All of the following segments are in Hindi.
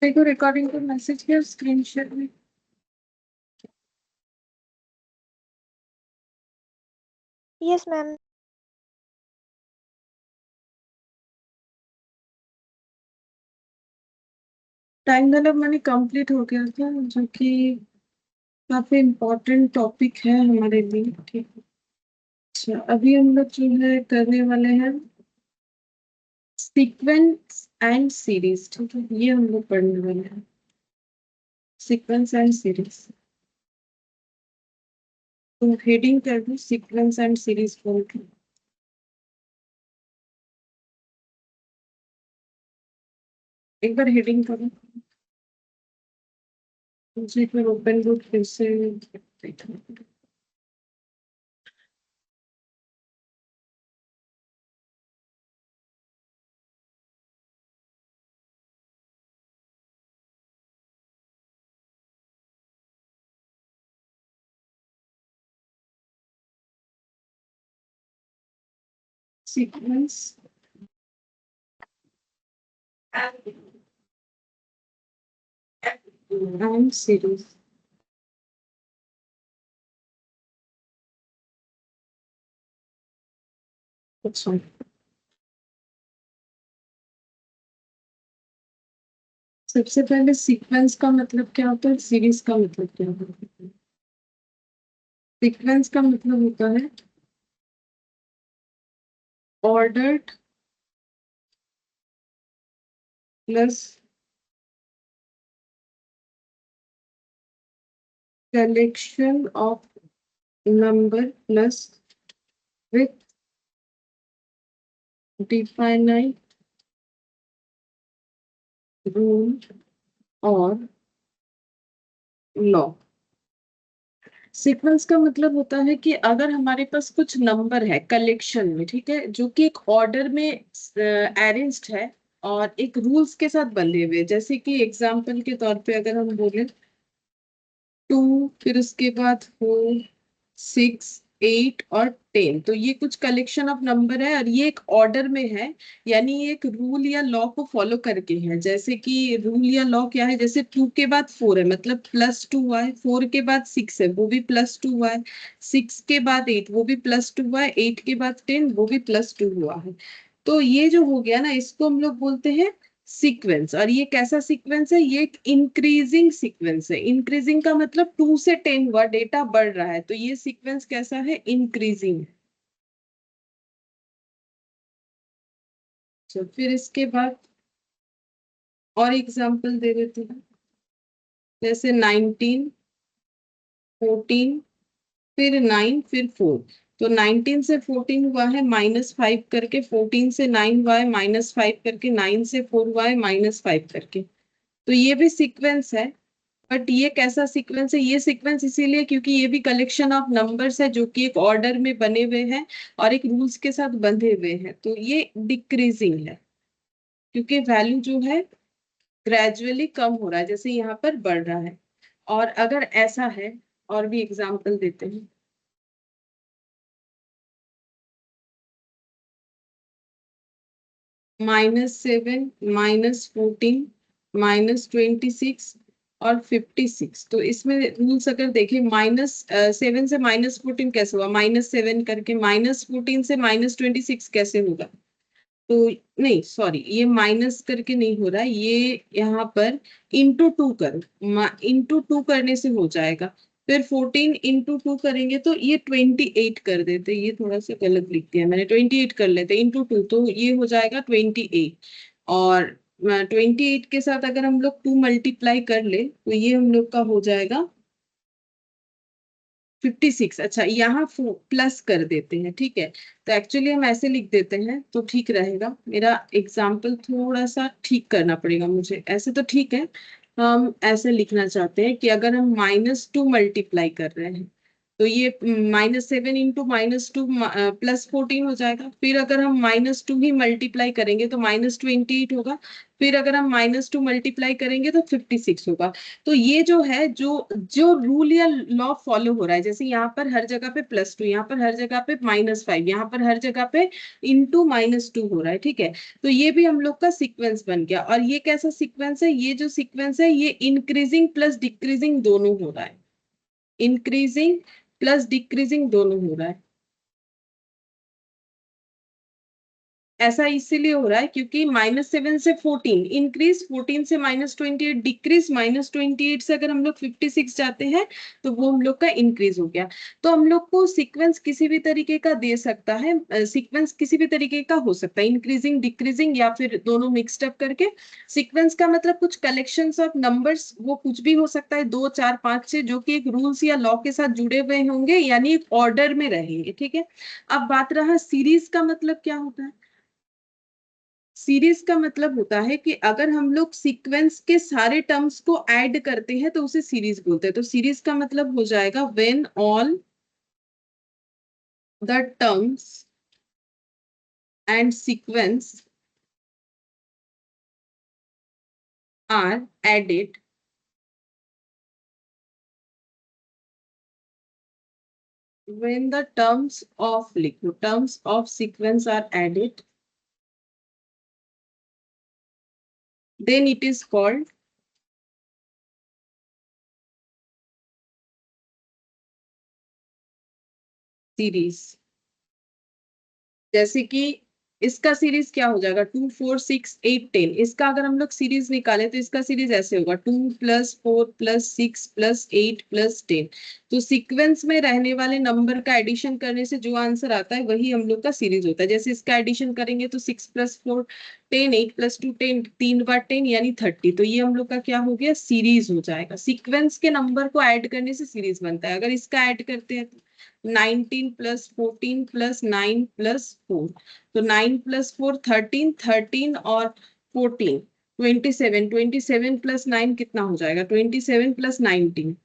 देखो रिकॉर्डिंग को मैसेज किया स्क्रीन शेयर में। Yes ma'am. Triangle of money complete हो गया था, जो कि काफी इम्पोर्टेंट टॉपिक है हमारे लिए। ठीक है, अच्छा अभी हम लोग जो है करने वाले हैं सीक्वेंस एंड सीरीज। ठीक है, ये हम लोग पढ़ने वाले हैं, सीक्वेंस एंड सीरीज। तो हेडिंग कर दो सीक्वेंस एंड सीरीज बोल के। एक बार हेडिंग करो, मुझे फिर ओपन बुक फिर से देखना पड़ेगा। Sequence and series. अच्छा, सबसे पहले सीक्वेंस का मतलब क्या होता है, सीरीज का मतलब क्या होता है। सीक्वेंस का मतलब होता है ordered plus collection of number plus with definite rule और लॉ। सीक्वेंस का मतलब होता है कि अगर हमारे पास कुछ नंबर है कलेक्शन में, ठीक है, जो कि एक ऑर्डर में अरेंज्ड है और एक रूल्स के साथ बंधे हुए, जैसे कि एग्जांपल के तौर पे अगर हम बोले 2, फिर उसके बाद 4, 6, 8 और 10, तो ये कुछ कलेक्शन ऑफ नंबर है और ये एक ऑर्डर में है। यानी ये एक रूल या लॉ को फॉलो करके है। जैसे कि रूल या लॉ क्या है, जैसे 2 के बाद 4 है मतलब +2 हुआ है, 4 के बाद 6 है वो भी +2 हुआ है, 6 के बाद 8 वो भी +2 हुआ है, 8 के बाद 10 वो भी +2 हुआ है। तो ये जो हो गया ना, इसको हम लोग बोलते हैं सीक्वेंस। और ये कैसा सीक्वेंस है, ये एक इंक्रीजिंग सीक्वेंस है। इंक्रीजिंग का मतलब 2 से 10 हुआ, डेटा बढ़ रहा है, तो ये सीक्वेंस कैसा है, इंक्रीजिंग। तो फिर इसके बाद और एग्जांपल दे देते हैं, जैसे 19, 14, फिर 9, फिर 4। तो 19 से 14 हुआ है -5 करके, 14 से 9 हुआ है -5 करके, 9 से 4 हुआ है -5 करके। तो ये भी सीक्वेंस है। बट ये कैसा सीक्वेंस है, ये सीक्वेंस इसीलिए क्योंकि ये भी कलेक्शन ऑफ नंबर्स है जो कि एक ऑर्डर में बने हुए हैं और एक रूल्स के साथ बंधे हुए हैं। तो ये डिक्रीजिंग है क्योंकि वैल्यू जो है ग्रेजुअली कम हो रहा है, जैसे यहाँ पर बढ़ रहा है। और अगर ऐसा है, और भी एग्जांपल देते हैं, -7, -14, -26 और 56। तो इसमें रूल्स अगर देखें, -7 से -14 कैसे हुआ, -7 करके, -14 से -26 कैसे होगा। तो नहीं सॉरी, ये माइनस करके नहीं हो रहा है, ये यहाँ पर ×2 करो, ×2 करने से हो जाएगा। फिर 14 ×2 करेंगे तो ये 28 कर देते, ये थोड़ा सा गलत लिख दिया मैंने, 28 कर लेते ×2, तो ये हो जाएगा 28। और 28 के साथ अगर हम लोग 2 मल्टीप्लाई कर ले तो ये हम लोग का हो जाएगा 56। अच्छा, यहाँ प्लस कर देते हैं, ठीक है। तो एक्चुअली हम ऐसे लिख देते हैं तो ठीक रहेगा। मेरा एग्जाम्पल थोड़ा सा ठीक करना पड़ेगा मुझे, ऐसे तो ठीक है। हम ऐसे लिखना चाहते हैं कि अगर हम -2 मल्टीप्लाई कर रहे हैं तो ये -7 इंटू -2 +14 हो जाएगा। फिर अगर हम -2 ही मल्टीप्लाई करेंगे तो -28 होगा। फिर अगर हम -2 मल्टीप्लाई करेंगे तो 56 होगा। तो ये जो है, जो जो रूल या लॉ फॉलो हो रहा है, जैसे यहाँ पर हर जगह पे +2, यहाँ पर हर जगह पे -5, यहाँ पर हर जगह पे इंटू -2 हो रहा है, ठीक है। तो ये भी हम लोग का सीक्वेंस बन गया। और ये कैसा सीक्वेंस है? ये जो सीक्वेंस है ये इंक्रीजिंग प्लस डिक्रीजिंग दोनों हो रहा है। इंक्रीजिंग प्लस डिक्रीजिंग दोनों हो रहा है। ऐसा इसीलिए हो रहा है क्योंकि -7 से 14 इंक्रीज, 14 से -28 डिक्रीज, -28 से अगर हम लोग 56 जाते हैं तो वो हम लोग का इंक्रीज हो गया। तो हम लोग को सीक्वेंस किसी भी तरीके का दे सकता है, सीक्वेंस किसी भी तरीके का हो सकता है, इंक्रीजिंग डिक्रीजिंग या फिर दोनों मिक्सड अप करके। सीक्वेंस का मतलब कुछ कलेक्शंस ऑफ नंबर्स, वो कुछ भी हो सकता है, 2 4 5 6, जो कि एक रूल्स या लॉ के साथ जुड़े हुए होंगे, यानी एक ऑर्डर में रहेंगे, ठीक है। अब बात रहा सीरीज का मतलब क्या होता है। सीरीज का मतलब होता है कि अगर हम लोग सीक्वेंस के सारे टर्म्स को ऐड करते हैं तो उसे सीरीज बोलते हैं। तो सीरीज का मतलब हो जाएगा when all the terms and sequence are added, when the terms of लिखो, terms of sequence are added, then it is called series. जैसे कि इसका सीरीज क्या हो जाएगा, 2 4 6 8 10। इसका अगर हम लोग सीरीज निकालें तो इसका सीरीज ऐसे होगा, 2 + 4 + 6 + 8 + 10। तो सीक्वेंस में रहने वाले नंबर का एडिशन करने से जो आंसर आता है वही हम लोग का सीरीज होता है। जैसे इसका एडिशन करेंगे तो 6 + 4 10, 8 + 2 10, 3 बार 10 यानी 30। तो ये हम लोग का क्या हो गया, सीरीज हो जाएगा। सीक्वेंस के नंबर को ऐड करने से सीरीज बनता है। अगर इसका ऐड करते हैं 19 + 14 + 9 + 4, तो 9 + 4 13, 13 और 14 27, 27 + 9 कितना हो जाएगा, 27 + 19।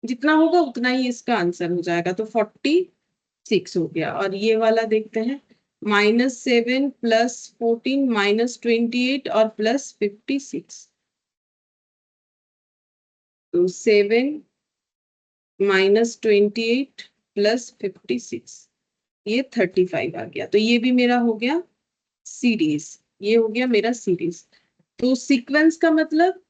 जितना होगा उतना ही इसका आंसर हो जाएगा। तो 46 हो गया। और ये वाला देखते हैं, -7 + 14 -28 और +56। तो 7 -28 +56, ये 35 आ गया। तो ये भी मेरा हो गया सीरीज। ये हो गया मेरा सीरीज। तो सीक्वेंस का मतलब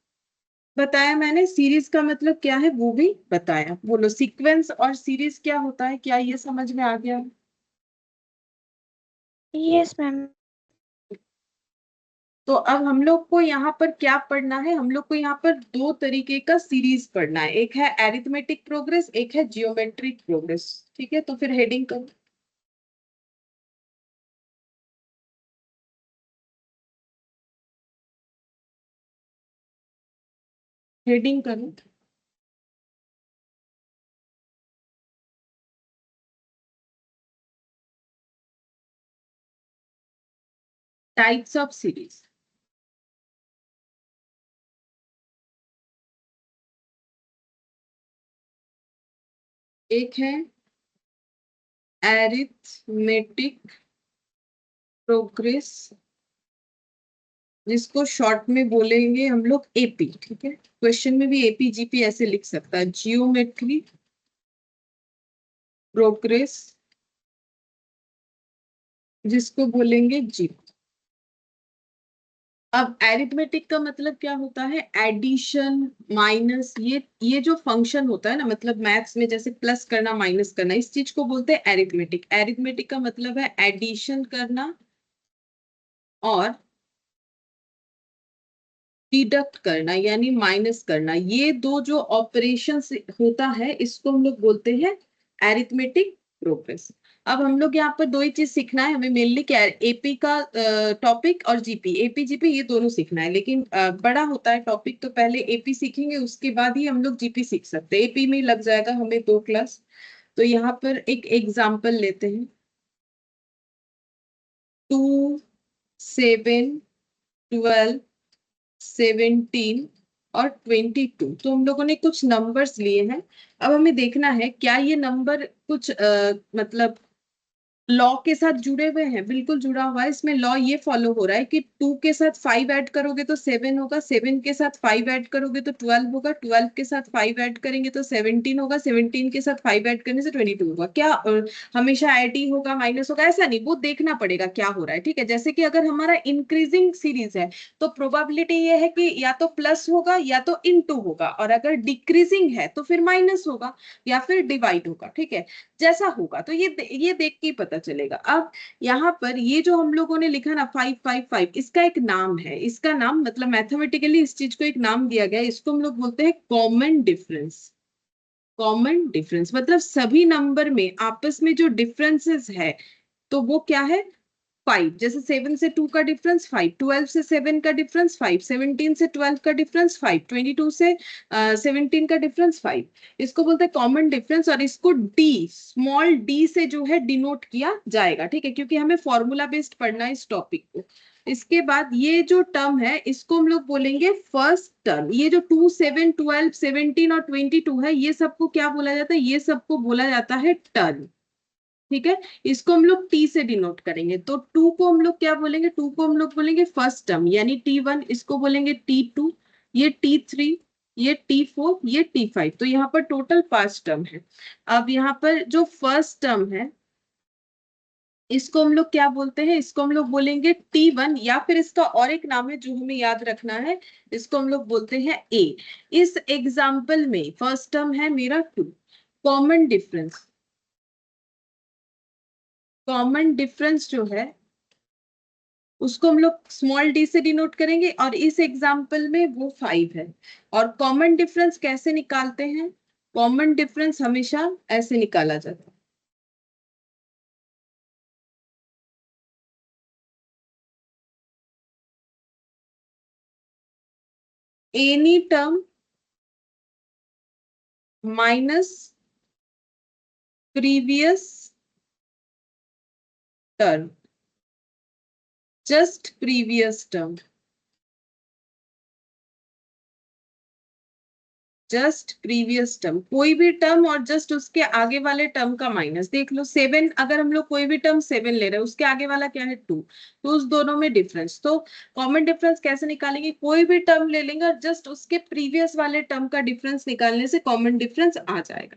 बताया मैंने, सीरीज का मतलब क्या है वो भी बताया। बोलो, सीक्वेंस और सीरीज क्या होता है, क्या ये समझ में आ गया? Yes, ma'am. तो अब हम लोग को यहाँ पर क्या पढ़ना है, हम लोग को यहाँ पर दो तरीके का सीरीज पढ़ना है। एक है एरिथमेटिक प्रोग्रेस, एक है जियोमेट्रिक प्रोग्रेस, ठीक है। तो फिर हेडिंग करो, हेडिंग करो। Types of series. एक है एरिथमेटिक प्रोग्रेस, जिसको शॉर्ट में बोलेंगे हम लोग एपी, ठीक है। क्वेश्चन में भी एपी जीपी ऐसे लिख सकता है। जियोमेट्री प्रोग्रेस, जिसको बोलेंगे जीपी। अब एरिथमेटिक का मतलब क्या होता है, एडिशन, माइनस, ये जो फंक्शन होता है ना, मतलब मैथ्स में जैसे प्लस करना माइनस करना, इस चीज को बोलते हैं एरिथमेटिक। एरिथमेटिक का मतलब है एडिशन करना और डिडक्ट करना, यानी माइनस करना। ये दो जो ऑपरेशन होता है इसको हम लोग बोलते हैं एरिथमेटिक प्रोग्रेस। अब हम लोग यहाँ पर दो ही चीज सीखना है हमें मेनली, क्या है, एपी का टॉपिक और जीपी। एपी जीपी ये दोनों सीखना है, लेकिन बड़ा होता है टॉपिक, तो पहले एपी सीखेंगे उसके बाद ही हम लोग जीपी सीख सकते हैं। एपी में लग जाएगा हमें 2 क्लास। तो यहाँ पर एक एग्जाम्पल लेते हैं, 2 7 12 17 और 22। तो हम लोगों ने कुछ नंबर्स लिए हैं। अब हमें देखना है क्या ये नंबर कुछ मतलब लॉ के साथ जुड़े हुए हैं। बिल्कुल जुड़ा हुआ है। इसमें लॉ ये फॉलो हो रहा है कि 2 के साथ 5 ऐड करोगे तो 7 होगा, 7 के साथ 5 ऐड करोगे तो 12 होगा, 12 के साथ 5 ऐड करेंगे तो 17 होगा, 17 के साथ 5 ऐड करने से 22 होगा। क्या हमेशा ऐड ही होगा, माइनस होगा? ऐसा नहीं, वो देखना पड़ेगा क्या हो रहा है। ठीक है, जैसे कि अगर हमारा इंक्रीजिंग सीरीज है तो प्रोबेबिलिटी ये है कि या तो प्लस होगा या तो इनटू होगा, और अगर डिक्रीजिंग है तो फिर माइनस होगा या फिर डिवाइड होगा। ठीक है, जैसा होगा तो ये देख के ही पता चलेगा। अब यहाँ पर ये जो हम लोगों ने लिखा ना 555, इसका एक नाम है। इसका नाम मतलब मैथमेटिकली इस चीज को एक नाम दिया गया है, इसको हम लोग बोलते हैं कॉमन डिफरेंस। कॉमन डिफरेंस मतलब सभी नंबर में आपस में जो डिफरेंसेस है तो वो क्या है? 5। जैसे 7 से 2 का डिफरेंस 5, 12 से 7 का डिफरेंस 5, 17 से 12 का डिफरेंस 5, 22 से 17 का डिफरेंस 5। इसको बोलते हैं कॉमन डिफरेंस, और इसको डी, स्मॉल डी से जो है डिनोट किया जाएगा। ठीक है, क्योंकि हमें फॉर्मूला बेस्ड पढ़ना है इस टॉपिक को। इसके बाद ये जो टर्म है इसको हम लोग बोलेंगे फर्स्ट टर्म। ये जो 2, 7, 12, 17 और 22 है, ये सबको क्या बोला जाता है? ये सबको बोला जाता है टर्म। ठीक है, इसको हम लोग टी से डिनोट करेंगे। तो टू को हम लोग क्या बोलेंगे? टू को हम लोग बोलेंगे फर्स्ट टर्म यानी T1, इसको बोलेंगे T2, ये T3, ये T4, ये T5। तो यहाँ पर टोटल 5 टर्म है। अब यहाँ पर जो फर्स्ट टर्म है इसको हम लोग क्या बोलते हैं? इसको हम लोग बोलेंगे T1, या फिर इसका और एक नाम है जो हमें याद रखना है, इसको हम लोग बोलते हैं A। इस एग्जाम्पल में फर्स्ट टर्म है मेरा 2। कॉमन डिफरेंस, कॉमन डिफरेंस जो है उसको हम लोग स्मॉल डी से डिनोट करेंगे, और इस एग्जाम्पल में वो 5 है। और कॉमन डिफरेंस कैसे निकालते हैं? कॉमन डिफरेंस हमेशा ऐसे निकाला जाता है, any term minus previous term, just previous term, just previous term. कोई भी टर्म और जस्ट उसके आगे वाले टर्म का माइनस। देख लो 7, अगर हम लोग कोई भी टर्म 7 ले रहे हैं, उसके आगे वाला क्या है? 2, तो उस दोनों में डिफरेंस। तो कॉमन डिफरेंस कैसे निकालेंगे? कोई भी टर्म ले लेंगे और जस्ट उसके प्रीवियस वाले टर्म का डिफरेंस निकालने से कॉमन डिफरेंस आ जाएगा।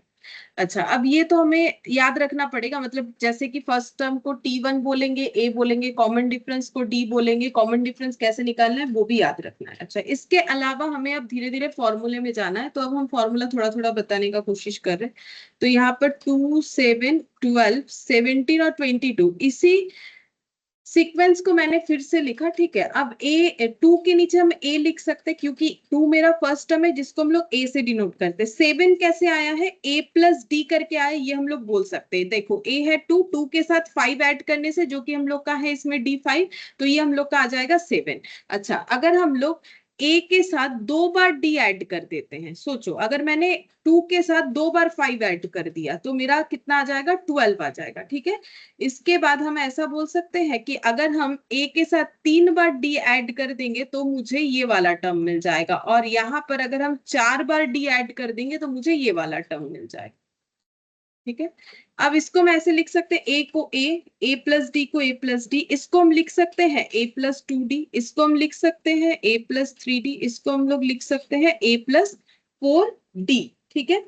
अच्छा, अब ये तो हमें याद रखना पड़ेगा। मतलब जैसे कि फर्स्ट टर्म को T1 बोलेंगे, A बोलेंगे, कॉमन डिफरेंस को D बोलेंगे। कॉमन डिफरेंस कैसे निकालना है वो भी याद रखना है। अच्छा, इसके अलावा हमें अब धीरे धीरे फॉर्मूले में जाना है, तो अब हम फॉर्मूला थोड़ा थोड़ा बताने का कोशिश कर रहे हैं। तो यहाँ पर 2, 7, 12, 17 और 22 इसी सीक्वेंस को मैंने फिर से लिखा। ठीक है, अब ए 2 के नीचे हम ए लिख सकते हैं क्योंकि 2 मेरा फर्स्ट टर्म है जिसको हम लोग ए से डिनोट करते हैं। 7 कैसे आया है? ए प्लस डी करके आया, ये हम लोग बोल सकते हैं। देखो ए है 2, 2 के साथ 5 ऐड करने से जो कि हम लोग का है इसमें D5, तो ये हम लोग का आ जाएगा 7। अच्छा, अगर हम लोग ए के साथ 2 बार डी ऐड कर देते हैं, सोचो अगर मैंने 2 के साथ 2 बार 5 ऐड कर दिया तो मेरा कितना आ जाएगा? 12 आ जाएगा। ठीक है, इसके बाद हम ऐसा बोल सकते हैं कि अगर हम ए के साथ 3 बार डी ऐड कर देंगे तो मुझे ये वाला टर्म मिल जाएगा, और यहाँ पर अगर हम 4 बार डी ऐड कर देंगे तो मुझे ये वाला टर्म मिल जाएगा। ठीक है, अब इसको मैं ऐसे लिख सकते हैं, ए को ए प्लस डी को ए प्लस डी, इसको हम लिख सकते हैं ए प्लस 2D, इसको हम लिख सकते हैं ए प्लस 3D, इसको हम लोग लिख सकते हैं ए प्लस 4D। ठीक है,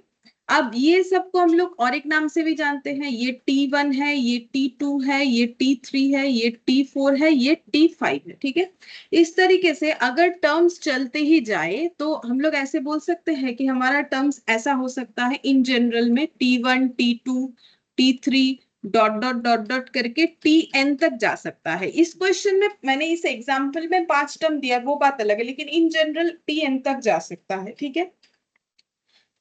अब ये सबको हम लोग और एक नाम से भी जानते हैं। ये T1 है, ये T2 है, ये T3 है, ये T4 है, ये T5 है। ठीक है, इस तरीके से अगर टर्म्स चलते ही जाए तो हम लोग ऐसे बोल सकते हैं कि हमारा टर्म्स ऐसा हो सकता है इन जनरल में T1, T2, T3 dot dot dot dot करके Tn तक जा सकता है। इस क्वेश्चन में मैंने इस एग्जाम्पल में 5 टर्म दिया, वो बात अलग है, लेकिन इन जनरल Tn तक जा सकता है। ठीक है,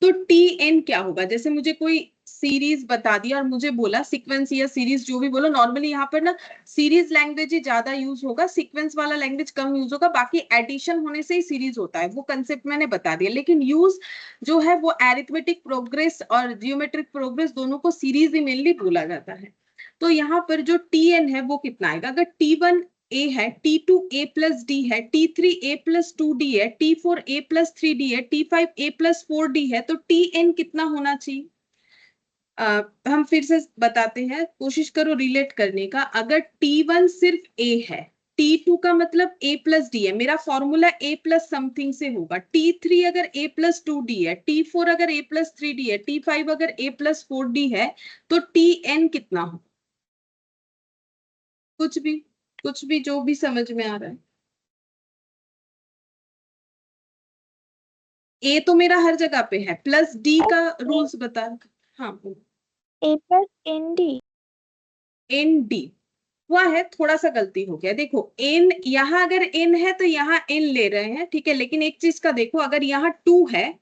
तो Tn क्या होगा? जैसे मुझे कोई सीरीज बता दिया और मुझे बोला सीक्वेंस या सीरीज जो भी बोलो, नॉर्मली यहाँ पर ना सीरीज लैंग्वेज ही ज्यादा यूज होगा, सीक्वेंस वाला लैंग्वेज कम यूज होगा। बाकी एडिशन होने से ही सीरीज होता है, वो कंसेप्ट मैंने बता दिया। लेकिन यूज जो है वो एरिथमेटिक प्रोग्रेस और जियोमेट्रिक प्रोग्रेस दोनों को सीरीज ही मेनली बोला जाता है। तो यहाँ पर जो Tn है वो कितना आएगा? अगर T1 ए है, T2 A प्लस डी है, T3 A प्लस 2D है, T4 A प्लस 3D है, T5 A प्लस 4D है, तो TN कितना होना चाहिए? हम फिर से बताते हैं, कोशिश करो रिलेट करने का। अगर T1 सिर्फ A है, T2 का मतलब A प्लस डी है, मेरा फॉर्मूला A प्लस समथिंग से होगा। T3 अगर A प्लस 2D है, T4 अगर A प्लस 3D है, T5 अगर A प्लस 4D है, तो TN कितना हो? कुछ भी, कुछ भी, जो भी समझ में आ रहा है। ए तो मेरा हर जगह पे है, प्लस डी का रूल्स बता। हाँ, A plus ND। N D हुआ है, थोड़ा सा गलती हो गया। देखो एन, यहाँ अगर एन है तो यहाँ एन ले रहे हैं, ठीक है, लेकिन एक चीज का देखो, अगर यहाँ 2 है,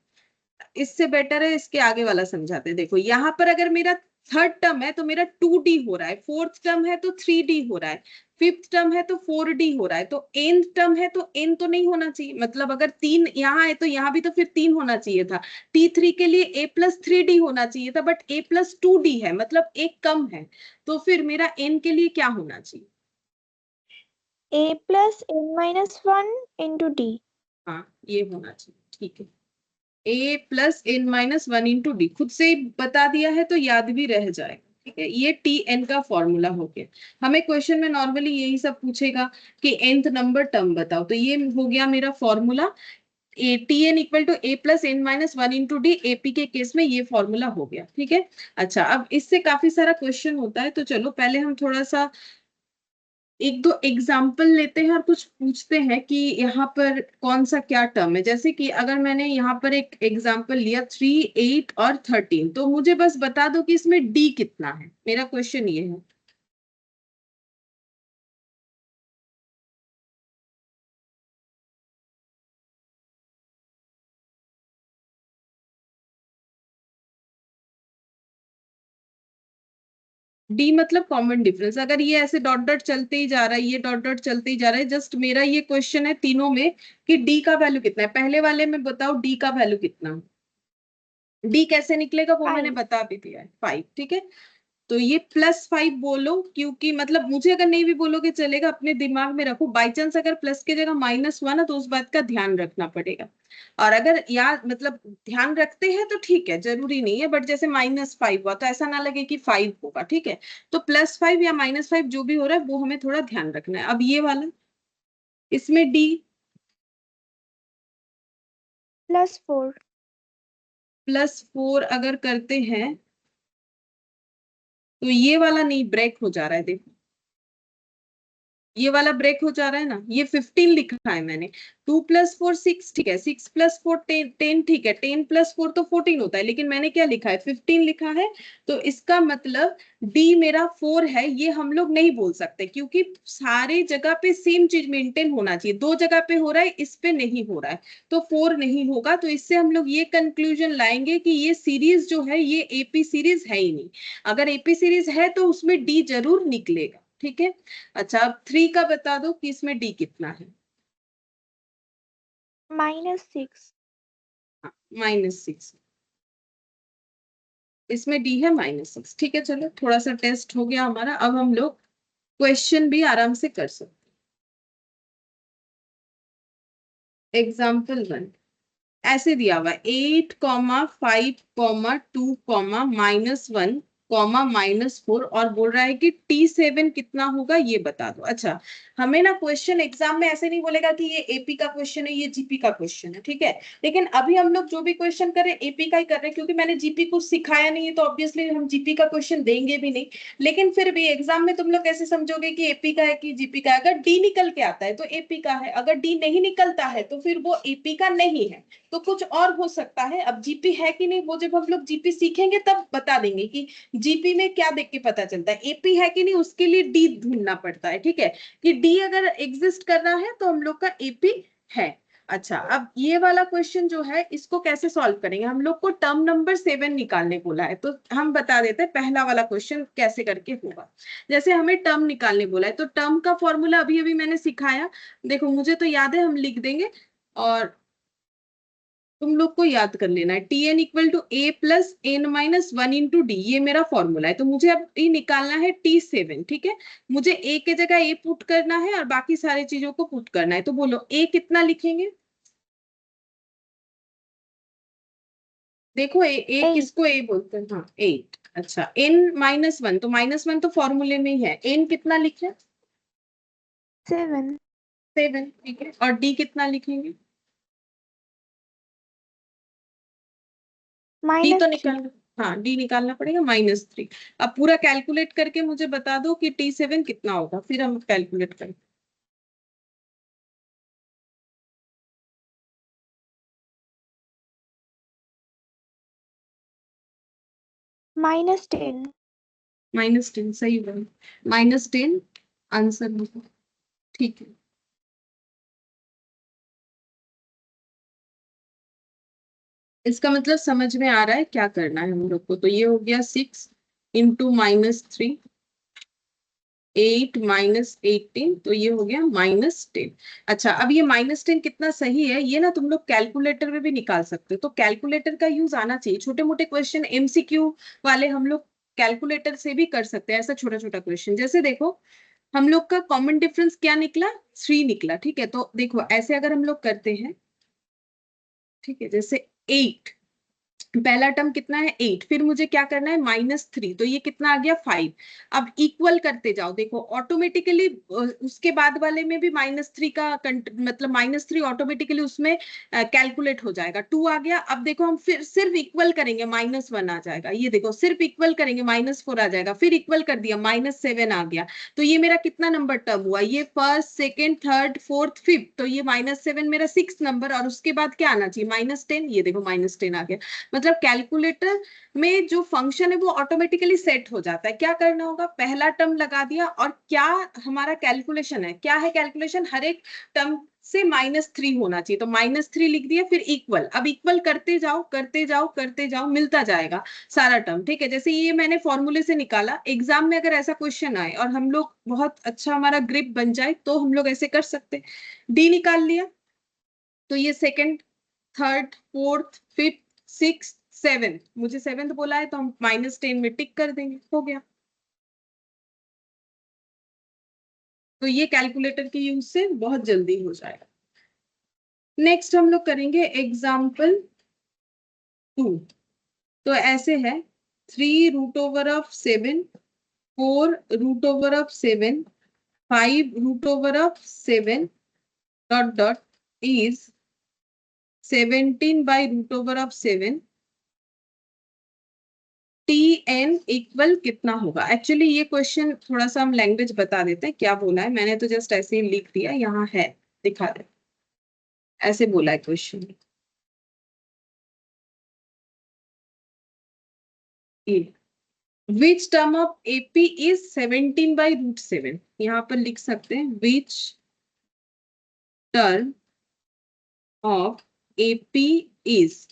इससे बेटर है इसके आगे वाला समझाते हैं। देखो यहाँ पर अगर मेरा थर्ड टर्म है तो मेरा 2D हो रहा है, फोर्थ टर्म है तो 3D हो रहा है, फिफ्थ टर्म है तो 4D हो रहा है, तो एन टर्म है तो एन तो नहीं होना चाहिए। मतलब अगर 3 यहाँ है तो यहाँ भी तो फिर 3 होना चाहिए था। T3 के लिए A प्लस 3D होना चाहिए था, बट A प्लस 2D है, मतलब एक कम है। तो फिर मेरा एन के लिए क्या होना चाहिए? A plus N minus 1 into D। हाँ, ये होना चाहिए, ठीक है। A plus N minus 1 into d, खुद से ही बता दिया है तो याद भी रह जाएगा, ठीक है। ये टी एन का फॉर्मूला हो गया। हमें क्वेश्चन में नॉर्मली यही सब पूछेगा कि nth नंबर टर्म बताओ, तो ये हो गया मेरा formula. A T N equal to A plus N minus 1 into D, AP के केस में ये फॉर्मूला हो गया, ठीक है। अच्छा, अब इससे काफी सारा क्वेश्चन होता है, तो चलो पहले हम थोड़ा सा एक दो एग्जाम्पल लेते हैं और कुछ पूछते हैं कि यहाँ पर कौन सा क्या टर्म है। जैसे कि अगर मैंने यहाँ पर एक एग्जाम्पल लिया 3, 8 और 13, तो मुझे बस बता दो कि इसमें डी कितना है, मेरा क्वेश्चन ये है। डी मतलब कॉमन डिफरेंस। अगर ये ऐसे डॉट डॉट चलते ही जा रहा है, ये डॉट डॉट चलते ही जा रहा है, जस्ट मेरा ये क्वेश्चन है तीनों में कि डी का वैल्यू कितना है। पहले वाले में बताओ डी का वैल्यू कितना है। डी कैसे निकलेगा वो मैंने 5। बता भी दिया है, 5, ठीक है। तो ये +5 बोलो, क्योंकि मतलब मुझे अगर नहीं भी बोलोगे चलेगा, अपने दिमाग में रखो, बाई चांस अगर प्लस की जगह -1 है तो उस बात का ध्यान रखना पड़ेगा। और अगर यार मतलब ध्यान रखते हैं तो ठीक है, जरूरी नहीं है, बट जैसे -5 हुआ तो ऐसा ना लगे कि 5 होगा, ठीक है। तो +5 या -5 जो भी हो रहा है वो हमें थोड़ा ध्यान रखना है। अब ये वाला, इसमें डी Plus 4। +4 अगर करते हैं तो ये वाला नहीं, ब्रेक हो जा रहा है, देखो ये वाला ब्रेक हो जा रहा है ना। ये 15 लिखा है मैंने, 2 + 4 6, ठीक है, 6 + 4 10, ठीक है, 10 + 4 तो 14 होता है, लेकिन मैंने क्या लिखा है, 15 लिखा है। तो इसका मतलब डी मेरा 4 है, ये हम लोग नहीं बोल सकते, क्योंकि सारे जगह पे सेम चीज मेंटेन होना चाहिए। दो जगह पे हो रहा है, इस पे नहीं हो रहा है, तो 4 नहीं होगा। तो इससे हम लोग ये कंक्लूजन लाएंगे कि ये सीरीज जो है ये एपी सीरीज है ही नहीं। अगर एपी सीरीज है तो उसमें डी जरूर निकलेगा, ठीक है। अच्छा, अब 3 का बता दो कि इसमें डी कितना है। -6। हाँ, -6, इसमें डी है -6, ठीक है। चलो थोड़ा सा टेस्ट हो गया हमारा, अब हम लोग क्वेश्चन भी आराम से कर सकते हैं। एग्जाम्पल 1 ऐसे दिया हुआ है, 8,5,2,-1, -4, और बोल रहा है कि T7 कितना होगा ये बता दो। अच्छा, हमें ना क्वेश्चन एग्जाम में ऐसे नहीं बोलेगा कि ये एपी का क्वेश्चन है, ये जीपी का क्वेश्चन है, ठीक है। लेकिन अभी हम लोग जो भी क्वेश्चन कर रहे हैं एपी का ही कर रहे हैं, क्योंकि मैंने जीपी को सिखाया नहीं है, तो ऑब्वियसली हम जीपी का क्वेश्चन देंगे भी नहीं। लेकिन फिर भी एग्जाम में तुम लोग कैसे समझोगे कि एपी का है कि जीपी का है? अगर डी निकल के आता है तो एपी का है, अगर डी नहीं निकलता है तो फिर वो एपी का नहीं है, तो कुछ और हो सकता है। अब जीपी है कि नहीं वो जब हम लोग जीपी सीखेंगे तब बता देंगे कि जीपी में क्या देख के पता चलता है, एपी है कि नहीं उसके लिए डी ढूंढना पड़ता है, ठीक है। कि डी अगर एग्जिस्ट कर रहा है तो हम लोग का एपी है। अच्छा, अब ये वाला क्वेश्चन जो है इसको कैसे सॉल्व करेंगे, हम लोग को टर्म नंबर 7 निकालने बोला है, तो हम बता देते हैं पहला वाला क्वेश्चन कैसे करके होगा। जैसे हमें टर्म निकालने बोला है, तो टर्म का फॉर्मूला अभी अभी मैंने सिखाया, देखो मुझे तो याद है, हम लिख देंगे। और तुम लोग को याद कर लेना है, Tn equal to a plus n minus 1 into D, ये मेरा फॉर्मूला है। तो मुझे अब ये निकालना है T7, ठीक है। मुझे a के जगह a पुट करना है और बाकी सारी चीजों को पुट करना है। तो बोलो a कितना लिखेंगे? देखो a 8 किसको a बोलते हैं? हाँ 8। अच्छा n माइनस 1, तो माइनस 1 तो फॉर्मूले में ही है। n कितना लिखे? 7 7, ठीक है। और d कितना लिखेंगे? डी तो -3 निकालना, हाँ डी निकालना पड़ेगा, -3। अब पूरा कैलकुलेट करके मुझे बता दो कि T7 कितना होगा, फिर हम कैलकुलेट करें। -10 -10 सही बोल, -10 आंसर होगा, ठीक है। इसका मतलब समझ में आ रहा है क्या करना है हम लोग को। तो ये हो गया 6 इंटू -3, 8 माइनस 18, तो ये हो गया -10। अच्छा अब ये -10 कितना सही है, ये ना तुम लोग कैलकुलेटर में भी निकाल सकते हो। तो कैलकुलेटर का यूज आना चाहिए। छोटे मोटे क्वेश्चन एमसीक्यू वाले हम लोग कैलकुलेटर से भी कर सकते हैं। ऐसा छोटा छोटा क्वेश्चन, जैसे देखो हम लोग का कॉमन डिफरेंस क्या निकला? 3 निकला, ठीक है। तो देखो ऐसे अगर हम लोग करते हैं, ठीक है, जैसे 8, पहला टर्म कितना है 8, फिर मुझे क्या करना है -3, तो ये कितना आ गया 5। अब इक्वल करते जाओ, देखो ऑटोमेटिकली उसके बाद वाले में भी -3 का मतलब -3 ऑटोमेटिकली उसमें कैलकुलेट हो जाएगा। 2 आ गया। अब देखो हम फिर सिर्फ इक्वल करेंगे, -1 आ जाएगा। ये देखो सिर्फ इक्वल करेंगे, -4 आ जाएगा। फिर इक्वल कर दिया, -7 आ गया। तो ये मेरा कितना नंबर टर्म हुआ? ये first, second, third, fourth, fifth. तो ये -7 मेरा 6 नंबर, और उसके बाद क्या आना चाहिए? -10। ये देखो -10 आ गया। मतलब कैलकुलेटर में जो फंक्शन है वो ऑटोमेटिकली सेट हो जाता है। क्या करना होगा? पहला टर्म लगा दिया, और क्या हमारा कैलकुलेशन है, क्या है कैलकुलेशन? हर एक टर्म से -3 होना चाहिए, तो -3 लिख दिया, फिर इक्वल। अब इक्वल करते जाओ करते जाओ करते जाओ, मिलता जाएगा सारा टर्म, ठीक है। जैसे ये मैंने फॉर्मूले से निकाला। एग्जाम में अगर ऐसा क्वेश्चन आए और हम लोग बहुत अच्छा हमारा ग्रिप बन जाए, तो हम लोग ऐसे कर सकते। डी निकाल लिया, तो ये second, third, fourth, fifth, six, seventh, मुझे सेवेंथ बोला है तो हम -10 में टिक कर देंगे, हो गया। तो ये कैलकुलेटर के यूज से बहुत जल्दी हो जाएगा। नेक्स्ट हम लोग करेंगे एग्जाम्पल 2। तो ऐसे है, 3√7, 4√7, 5√7 dot dot is 17/√7। Tn equal कितना होगा? एक्चुअली ये क्वेश्चन थोड़ा सा हम लैंग्वेज बता देते हैं क्या बोला है। मैंने तो जस्ट ऐसे ही लिख दिया, यहाँ है, दिखा दे। ऐसे बोला है question, which term of AP is 17/√7। यहाँ पर लिख सकते हैं which term of AP is,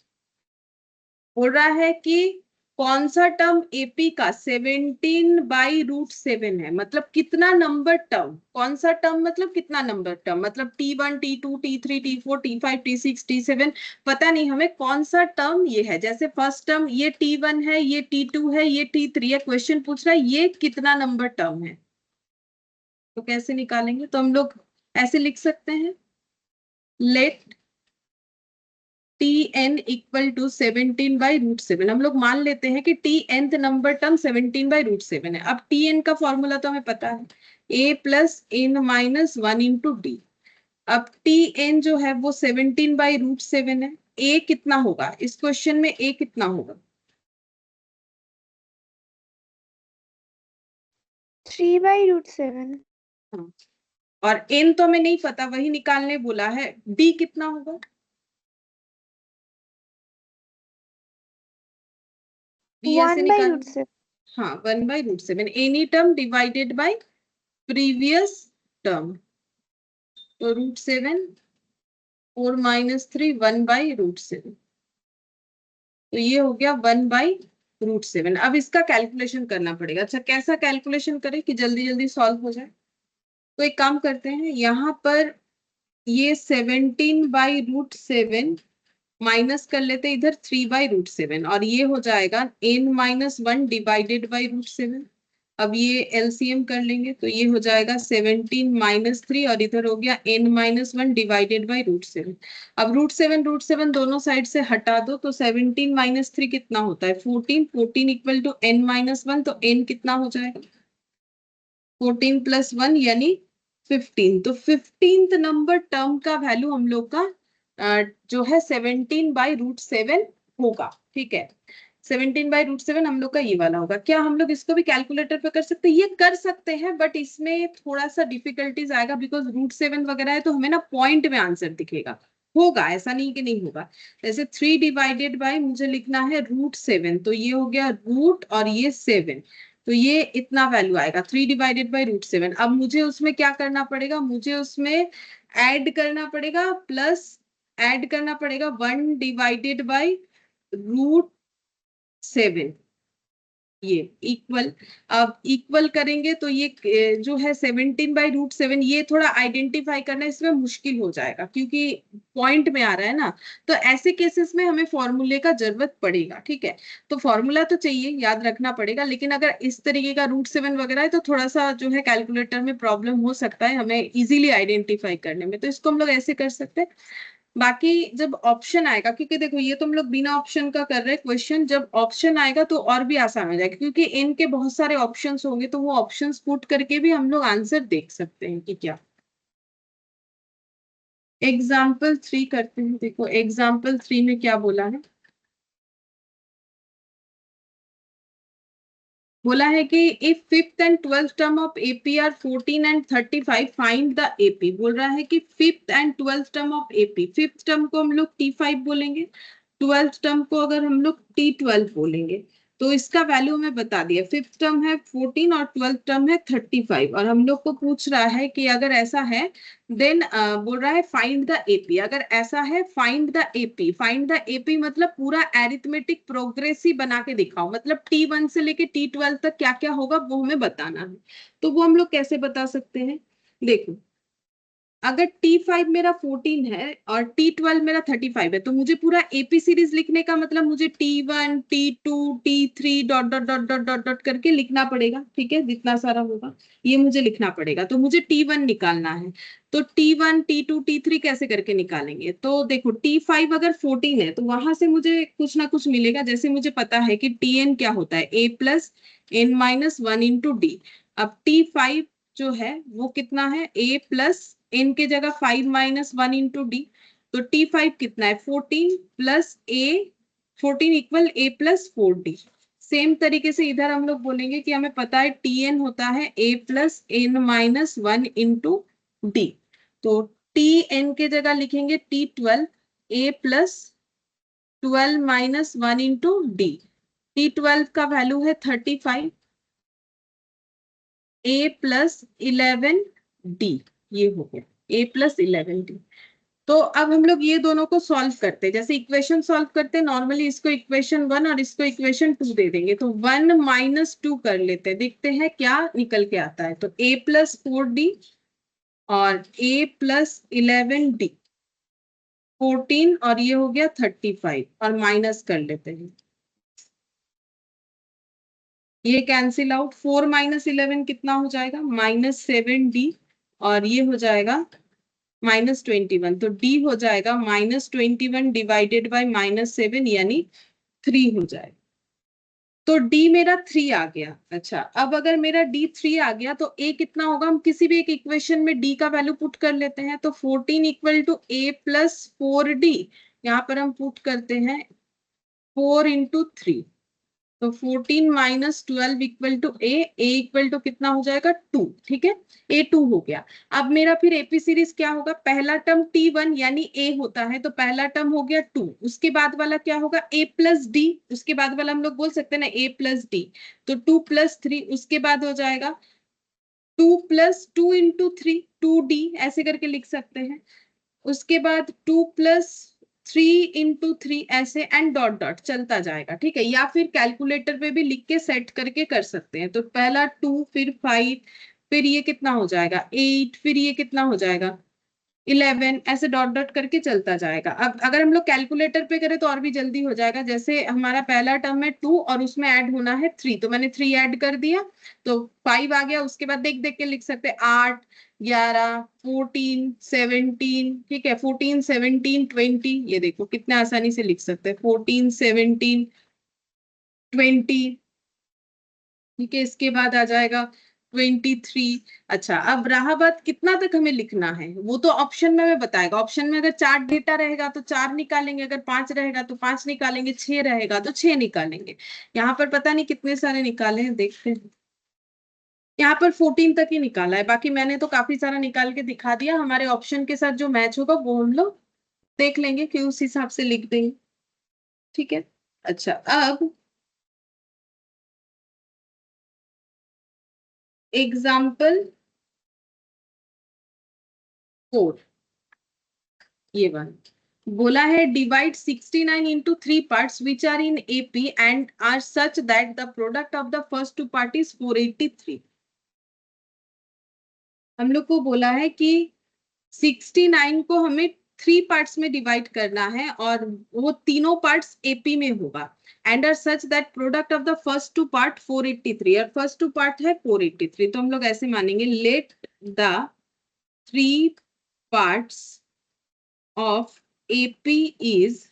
बोल रहा है कि कौन सा टर्म एपी का 17/√7 है। मतलब कितना नंबर टर्म, कौन सा टर्म मतलब कितना नंबर टर्म, मतलब T1, T2, T3, T4, T5, T6, T7, पता नहीं हमें कौन सा टर्म ये है। जैसे फर्स्ट टर्म ये T1 है, ये T2 है, ये T3 है। क्वेश्चन पूछ रहा है ये कितना नंबर टर्म है, तो कैसे निकालेंगे? तो हम लोग ऐसे लिख सकते हैं, लेट Tn इक्वल टू 17/√7। हम लोग मान लेते हैं कि Tnth नंबर टर्म 17/√7 है। अब Tn का फॉर्मूला तो हमें पता है, a plus n minus 1 into D. अब Tn जो है वो 17/√7 है। a कितना होगा इस क्वेश्चन में? a कितना होगा? 3/√7 हाँ। और n तो हमें नहीं पता, वही निकालने बोला है। d कितना होगा? d ऐसे निकाल, 1/√7 हाँ 1/√7, any term divided by previous term. तो √7, 4 - 3, 1/√7। तो ये हो गया 1/√7। अब इसका कैलकुलेशन करना पड़ेगा। अच्छा कैसा कैलकुलेशन करें कि जल्दी जल्दी सॉल्व हो जाए? तो एक काम करते हैं, यहाँ पर ये 17/√7 माइनस कर लेते हैं इधर 3/√7 और ये हो जाएगा n-1 डिवाइडेड बाई √7। अब ये एलसीएम कर लेंगे तो ये हो जाएगा 17 - 3 और इधर हो गया n-1 डिवाइडेड बाई √7। अब √7 दोनों साइड से हटा दो तो 17 - 3 कितना होता है 14। 14 इक्वल टू n-1 तो n कितना हो जाएगा 14 + 1 यानी 15। तो 15th नंबर टर्म का वैल्यू हम लोग का जो है 17/√7 होगा। ठीक है, 17/√7 हम लोग का ये वाला होगा। क्या हम लोग इसको भी कैलकुलेटर पे कर सकते हैं? ये कर सकते हैं बट इसमें थोड़ा सा डिफिकल्टीज आएगा बिकॉज √7 वगैरह है तो हमें ना पॉइंट में आंसर दिखेगा। होगा, ऐसा नहीं कि नहीं होगा। जैसे 3 डिवाइडेड बाय मुझे लिखना है √7 तो ये हो गया रूट और ये 7 तो ये इतना वैल्यू आएगा 3 डिवाइडेड बाय √7। अब मुझे उसमें क्या करना पड़ेगा, मुझे उसमें ऐड करना पड़ेगा प्लस ऐड करना पड़ेगा 1 डिवाइडेड बाय √7 ये इक्वल। अब इक्वल करेंगे तो ये जो है 17/√7 ये थोड़ा आइडेंटिफाई करना इसमें मुश्किल हो जाएगा क्योंकि पॉइंट में आ रहा है ना। तो ऐसे केसेस में हमें फॉर्मूले का जरूरत पड़ेगा। ठीक है, तो फॉर्मूला तो चाहिए, याद रखना पड़ेगा, लेकिन अगर इस तरीके का √7 वगैरह है तो थोड़ा सा जो है कैलकुलेटर में प्रॉब्लम हो सकता है हमें इजीली आइडेंटिफाई करने में। तो इसको हम लोग ऐसे कर सकते हैं। बाकी जब ऑप्शन आएगा, क्योंकि देखो ये तो हम लोग बिना ऑप्शन का कर रहे हैं क्वेश्चन, जब ऑप्शन आएगा तो और भी आसान हो जाएगा क्योंकि इनके बहुत सारे ऑप्शंस होंगे तो वो ऑप्शंस पुट करके भी हम लोग आंसर देख सकते हैं कि क्या। एग्जाम्पल 3 करते हैं। देखो एग्जाम्पल 3 में क्या बोला है, बोला है कि if 5th and 12th term of AP are 14 and 35 find the AP. बोल रहा है कि 5th and 12th term of AP, 5th term को हम लोग T5 बोलेंगे, 12th टर्म को अगर हम लोग T12 बोलेंगे। तो इसका वैल्यू हमें बता दिया, 5th टर्म है 14 और 12th टर्म है 35 और हम लोग को पूछ रहा है कि अगर ऐसा है देन बोल रहा है फाइंड द एपी। अगर ऐसा है find the AP, find the AP मतलब पूरा एरिथमेटिक प्रोग्रेस ही बना के दिखाओ, मतलब T1 से लेके T12 तक क्या क्या होगा वो हमें बताना है। तो वो हम लोग कैसे बता सकते हैं, देखो अगर T5 मेरा 14 है और T12 मेरा 35 है तो मुझे पूरा एपी सीरीज लिखने का मतलब मुझे T1 T2 T3 dot dot dot dot dot dot करके लिखना पड़ेगा। ठीक है, जितना सारा होगा ये मुझे लिखना पड़ेगा। तो मुझे T1 निकालना है तो T1 T2 T3 कैसे करके निकालेंगे, तो देखो T5 अगर 14 है तो वहां से मुझे कुछ ना कुछ मिलेगा। जैसे मुझे पता है कि Tn क्या होता है A+n-1 इंटू डी। अब T5 जो है वो कितना है A+n के जगह 5 - 1 इंटू डी। तो T5 कितना है 14 plus A, 14 equal A+4D। Same तरीके से इधर हम लोग बोलेंगे कि हमें पता है Tn होता है A+n-1 इंटू डी। तो Tn के जगह लिखेंगे T12 A+12-1 into D. T12 का वैल्यू है 35 A+11D, ये हो गया A+11D। तो अब हम लोग ये दोनों को सॉल्व करते हैं, जैसे इक्वेशन सॉल्व करते हैं नॉर्मली, इसको इक्वेशन 1 और इसको इक्वेशन 2 दे देंगे तो 1 - 2 कर लेते हैं, देखते हैं क्या निकल के आता है। तो A+4D और A+11D 14 और ये हो गया 35 और माइनस कर लेते हैं, ये कैंसिल आउट। 4 - 11 कितना हो जाएगा -7D और ये हो जाएगा -21। तो D हो जाएगा -21 डिवाइडेड बाय -7 यानी 3 हो जाएगा। तो D मेरा 3 आ गया। अच्छा, अब अगर मेरा D 3 आ गया तो A कितना होगा, हम किसी भी एक इक्वेशन में D का वैल्यू पुट कर लेते हैं। तो 14 इक्वल टू A+4D, यहाँ पर हम पुट करते हैं 4 इंटू 3। तो 14 - 12 equal to A equal to कितना हो जाएगा 2। ठीक है, A2 हो गया। अब मेरा फिर एपी सीरीज क्या होगा, पहला टर्म T1 यानी A होता है तो पहला टर्म हो गया 2, उसके बाद वाला क्या होगा A+D, उसके बाद वाला हम लोग बोल सकते हैं ना A+D। तो 2+3 उसके बाद हो जाएगा 2+2 इंटू 3 2D, ऐसे करके लिख सकते हैं। उसके बाद 2+3 इंटू 3 ऐसे एंड डॉट डॉट चलता जाएगा। ठीक है, या फिर कैलकुलेटर पे भी लिख के सेट करके कर सकते हैं। तो पहला 2 फिर 5 फिर ये कितना हो जाएगा 8 फिर ये कितना हो जाएगा 11, ऐसे डॉट डॉट करके चलता जाएगा। अब अगर हम लोग कैलकुलेटर पे करें तो और भी जल्दी हो जाएगा। जैसे हमारा पहला टर्म है 2 और उसमें ऐड होना है 3, तो मैंने 3 ऐड कर दिया तो 5 आ गया। उसके बाद देख देख के लिख सकते हैं 8, 11, 14, 17, ठीक है, 14, 17, 20, ये देखो कितने आसानी से लिख सकते हैं, 14, 17, 20, ठीक है। इसके बाद आ जाएगा 23। अच्छा, अब रहा बात कितना तक हमें लिखना है, वो तो ऑप्शन में बताएगा। ऑप्शन में अगर 4 डेटा रहेगा तो 4 निकालेंगे, अगर 5 रहेगा तो 5 निकालेंगे, 6 रहेगा तो 6 निकालेंगे। यहाँ पर पता नहीं कितने सारे निकाले हैं, देखते हैं। यहाँ पर 14 तक ही निकाला है, बाकी मैंने तो काफी सारा निकाल के दिखा दिया। हमारे ऑप्शन के साथ जो मैच होगा वो हम लोग देख लेंगे कि उस हिसाब से लिख देंगे, ठीक है। अच्छा, अब एग्जाम्पल 4, ये वन बोला है divide 69 into 3 parts which are in AP and are such that the product of the first two part is 483। हम लोग को बोला है कि 69 को हमें 3 पार्ट्स में डिवाइड करना है और वो तीनों पार्ट्स AP में होगा, and are such that product of the first two part 483, और फर्स्ट टू पार्ट है 483। तो हम लोग ऐसे मानेंगे, let the 3 parts of AP is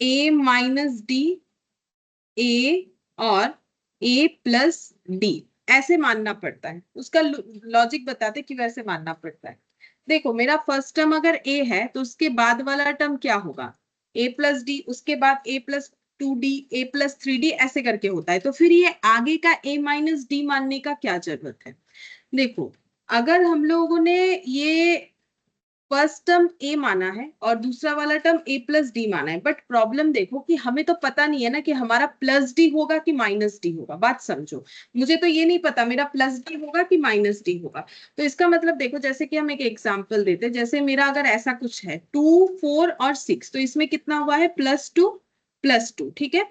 A minus d, a और ए प्लस डी, ऐसे मानना पड़ता है। उसका लॉजिक बताते कि वैसे मानना पड़ता है। देखो, मेरा फर्स्ट टर्म अगर ए है तो उसके बाद वाला टर्म क्या होगा, ए प्लस डी, उसके बाद ए प्लस 2D, ए प्लस 3D, ऐसे करके होता है। तो फिर ये आगे का ए माइनस डी मानने का क्या जरूरत है। देखो, अगर हम लोगों ने ये फर्स्ट टर्म ए माना है और दूसरा वाला टर्म ए प्लस डी माना है, बट प्रॉब्लम देखो कि हमें तो पता नहीं है ना कि हमारा प्लस डी होगा कि माइनस डी होगा। बात समझो, मुझे तो ये नहीं पता मेरा प्लस डी होगा कि माइनस डी होगा। तो इसका मतलब देखो, जैसे कि हम एक एग्जांपल देते हैं, जैसे मेरा अगर ऐसा कुछ है 2, 4 और 6, तो इसमें कितना हुआ है, +2 +2, ठीक है।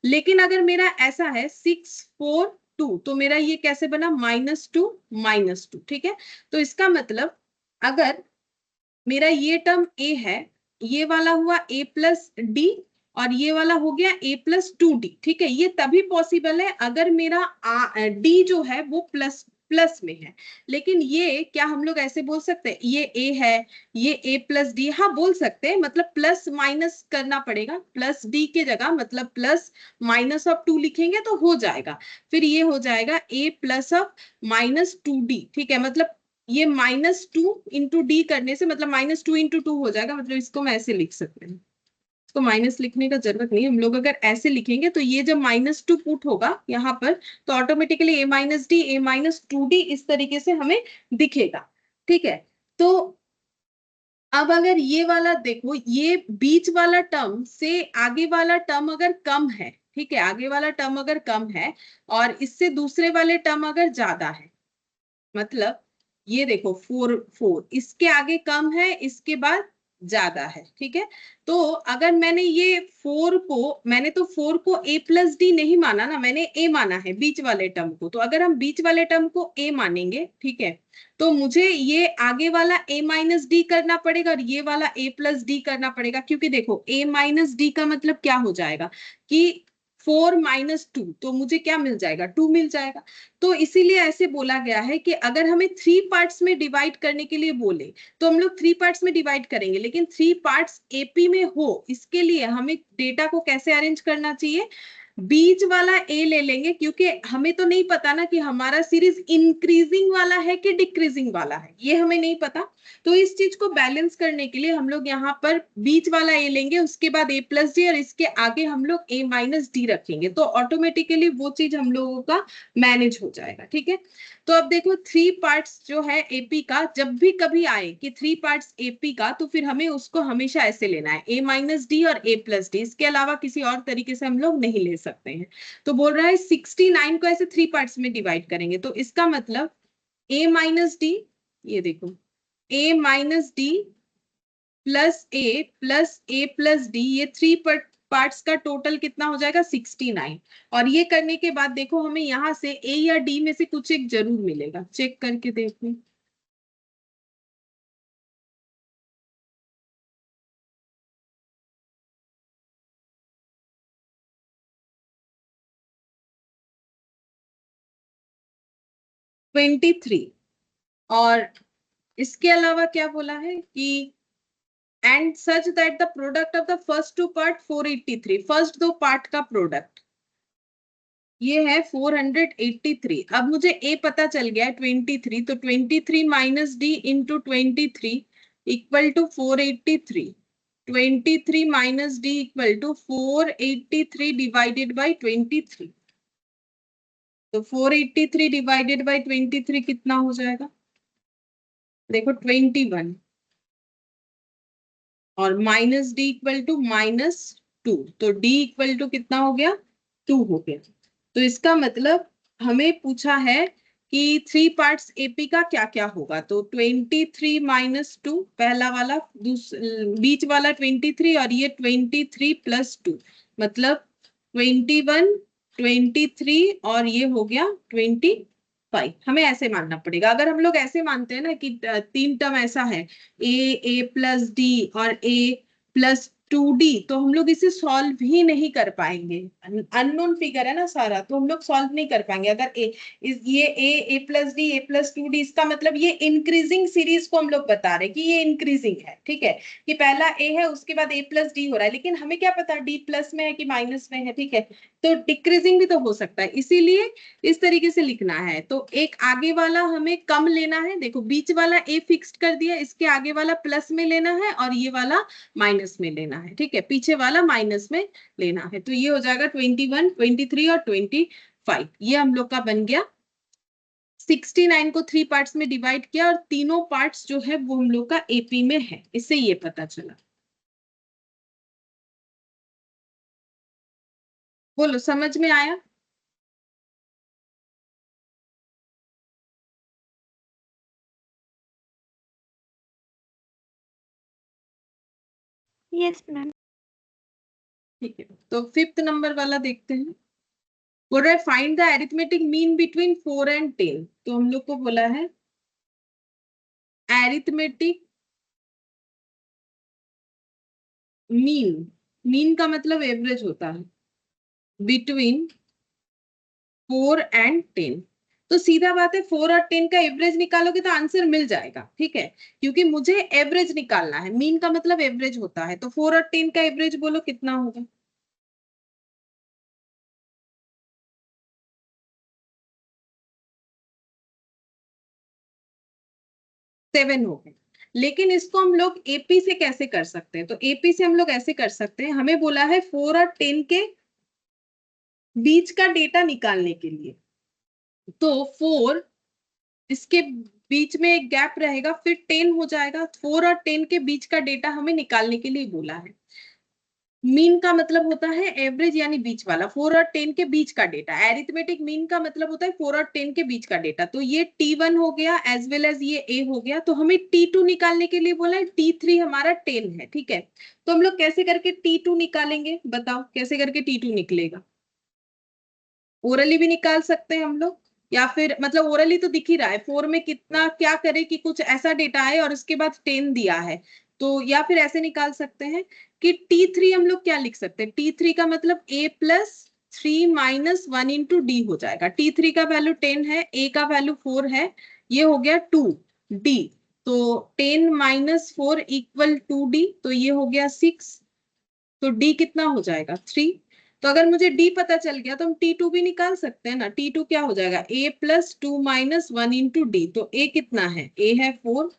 लेकिन अगर मेरा ऐसा है 6, 4, 2, तो मेरा ये कैसे बना, -2 -2, ठीक है। तो इसका मतलब अगर मेरा ये टर्म ए है, ये वाला हुआ ए प्लस डी, और ये वाला हो गया ए प्लस 2D, ठीक है। ये तभी पॉसिबल है अगर मेरा डी जो है वो प्लस प्लस में है। लेकिन ये क्या हम लोग ऐसे बोल सकते हैं, ये ए है, ये ए प्लस डी, हाँ बोल सकते हैं, मतलब प्लस माइनस करना पड़ेगा, प्लस डी के जगह मतलब +-2 लिखेंगे तो हो जाएगा। फिर ये हो जाएगा ए प्लस ऑफ -2D, ठीक है। मतलब ये -2 इंटू डी करने से मतलब -2 इंटू 2 हो जाएगा, मतलब इसको मैं ऐसे लिख सकते हैं। इसको माइनस लिखने का जरूरत नहीं, हम लोग अगर ऐसे लिखेंगे तो ये जब -2 पुट होगा यहाँ पर तो ऑटोमेटिकली ए माइनस डी, A-2D इस तरीके से हमें दिखेगा, ठीक है। तो अब अगर ये वाला देखो, ये बीच वाला टर्म से आगे वाला टर्म अगर कम है, ठीक है, आगे वाला टर्म अगर कम है और इससे दूसरे वाले टर्म अगर ज्यादा है, मतलब ये देखो 4 4, इसके आगे कम है, इसके बाद ज्यादा है, ठीक है। तो अगर मैंने ये 4 को, मैंने तो 4 को ए प्लस डी नहीं माना ना, मैंने ए माना है बीच वाले टर्म को। तो अगर हम बीच वाले टर्म को ए मानेंगे, ठीक है, तो मुझे ये आगे वाला ए माइनस डी करना पड़ेगा और ये वाला ए प्लस डी करना पड़ेगा, क्योंकि देखो ए माइनस डी का मतलब क्या हो जाएगा कि 4 -2, तो मुझे क्या मिल जाएगा, 2 मिल जाएगा। तो इसीलिए ऐसे बोला गया है कि अगर हमें 3 पार्ट्स में डिवाइड करने के लिए बोले तो हम लोग 3 पार्ट्स में डिवाइड करेंगे, लेकिन 3 पार्ट्स एपी में हो इसके लिए हमें डेटा को कैसे अरेंज करना चाहिए, बीच वाला ए ले लेंगे, क्योंकि हमें तो नहीं पता ना कि हमारा सीरीज इंक्रीजिंग वाला है कि डिक्रीजिंग वाला है, ये हमें नहीं पता। तो इस चीज को बैलेंस करने के लिए हम लोग यहाँ पर बीच वाला ए लेंगे, उसके बाद ए प्लस डी, और इसके आगे हम लोग ए माइनस डी रखेंगे, तो ऑटोमेटिकली वो चीज हम लोगों का मैनेज हो जाएगा, ठीक है। तो अब देखो 3 पार्ट्स जो है एपी का, जब भी कभी आए कि 3 पार्ट्स एपी का, तो फिर हमें उसको हमेशा ऐसे लेना है, ए माइनस डी और ए प्लस डी, इसके अलावा किसी और तरीके से हम लोग नहीं ले सकते हैं। तो बोल रहा है 69 को ऐसे 3 पार्ट्स में डिवाइड करेंगे, तो इसका मतलब ए माइनस डी, ये देखो ए माइनस डी प्लस ए प्लस डी, ये 3 पार्ट्स का टोटल कितना हो जाएगा, 69। और ये करने के बाद देखो हमें यहाँ से ए या डी में से कुछ एक जरूर मिलेगा, चेक करके देखो। 23। और इसके अलावा क्या बोला है कि and such that the product of the first two part 483, first दो पार्ट का प्रोडक्ट ये है 483। अब मुझे ए पता चल गया है 23, तो 23 minus D into 23 equal to 483। 23 minus D equal to 483 divided by 23। तो 483 डिवाइडेड बाई 23 कितना हो जाएगा? देखो 21 और माइनस डी इक्वल टू -2, तो डी इक्वल टू कितना हो गया? 2 हो गया। तो इसका मतलब हमें पूछा है कि 3 पार्ट्स एपी का क्या क्या होगा। तो 23 -2 पहला वाला, बीच वाला 23 और ये 23 + 2 मतलब 21, 23 और ये हो गया 25। हमें ऐसे मानना पड़ेगा। अगर हम लोग ऐसे मानते हैं ना कि 3 टर्म ऐसा है ए प्लस डी और ए प्लस 2d, तो हम लोग इसे सॉल्व ही नहीं कर पाएंगे। अननोन फिगर है ना सारा, तो हम लोग सॉल्व नहीं कर पाएंगे। अगर ये a plus d a plus 2d, इसका मतलब ये इंक्रीजिंग सीरीज को हम लोग बता रहे कि ये इंक्रीजिंग है। ठीक है, कि पहला ए है उसके बाद ए प्लस डी हो रहा है, लेकिन हमें क्या पता डी प्लस में है कि माइनस में है। ठीक है, तो डिक्रीजिंग भी तो हो सकता है, इसीलिए इस तरीके से लिखना है। तो एक आगे वाला हमें कम लेना है, देखो बीच वाला ए फिक्स्ड कर दिया, इसके आगे वाला प्लस में लेना है और ये वाला माइनस में लेना है। ठीक है, पीछे वाला माइनस में लेना है। तो ये हो जाएगा 21, 23 और 25। ये हम लोग का बन गया। 69 को 3 पार्ट्स में डिवाइड किया और तीनों पार्ट्स जो है वो हम लोग का एपी में है, इससे ये पता चला। बोलो, समझ में आया? Yes, ma'am. ठीक है, तो 5th नंबर वाला देखते हैं। बोल रहा है find the arithmetic mean between 4 and 10। तो हम लोग को बोला है एरिथमेटिक मीन, मीन का मतलब एवरेज होता है, बिटवीन 4 एंड 10। तो सीधा बात है 4 और 10 का एवरेज निकालोगे तो आंसर मिल जाएगा। ठीक है, क्योंकि मुझे एवरेज निकालना है, मीन का मतलब एवरेज होता है। तो 4 और 10 का एवरेज बोलो कितना होगा? 7 हो गए। लेकिन इसको हम लोग एपी से कैसे कर सकते हैं? तो एपी से हम लोग ऐसे कर सकते हैं, हमें बोला है 4 और 10 के बीच का डेटा निकालने के लिए। तो 4, इसके बीच में एक गैप रहेगा, फिर 10 हो जाएगा। 4 और 10 के बीच का डेटा हमें निकालने के लिए बोला है। मीन का मतलब होता है एवरेज, यानी बीच वाला। 4 और 10 के बीच का डेटा। एरिथमेटिक मीन का मतलब होता है 4 और 10 के बीच का डेटा। तो ये T1 हो गया एज वेल एज ये A हो गया। तो हमें T2 निकालने के लिए बोला है। T3 हमारा 10 है। ठीक है, तो हम लोग कैसे करके T2 निकालेंगे? बताओ कैसे करके T2 निकलेगा? ओरली भी निकाल सकते हैं हम लोग, या फिर मतलब ओरली तो दिख ही रहा है 4 में कितना क्या करे कि कुछ ऐसा डेटा है और उसके बाद 10 दिया है। तो या फिर ऐसे निकाल सकते हैं कि T3 हम लोग क्या लिख सकते हैं? T3 का मतलब A plus 3 minus 1 into D हो जाएगा। T3 का वैल्यू 10 है, A का वैल्यू 4 है, ये हो गया 2 डी। तो 10 माइनस 4 इक्वल 2 डी, तो ये हो गया 6। तो डी कितना हो जाएगा? 3। तो अगर मुझे डी पता चल गया तो हम T2 भी निकाल सकते हैं ना। T2 क्या हो जाएगा? A plus 2 minus 1 into D. तो A कितना है? A है 4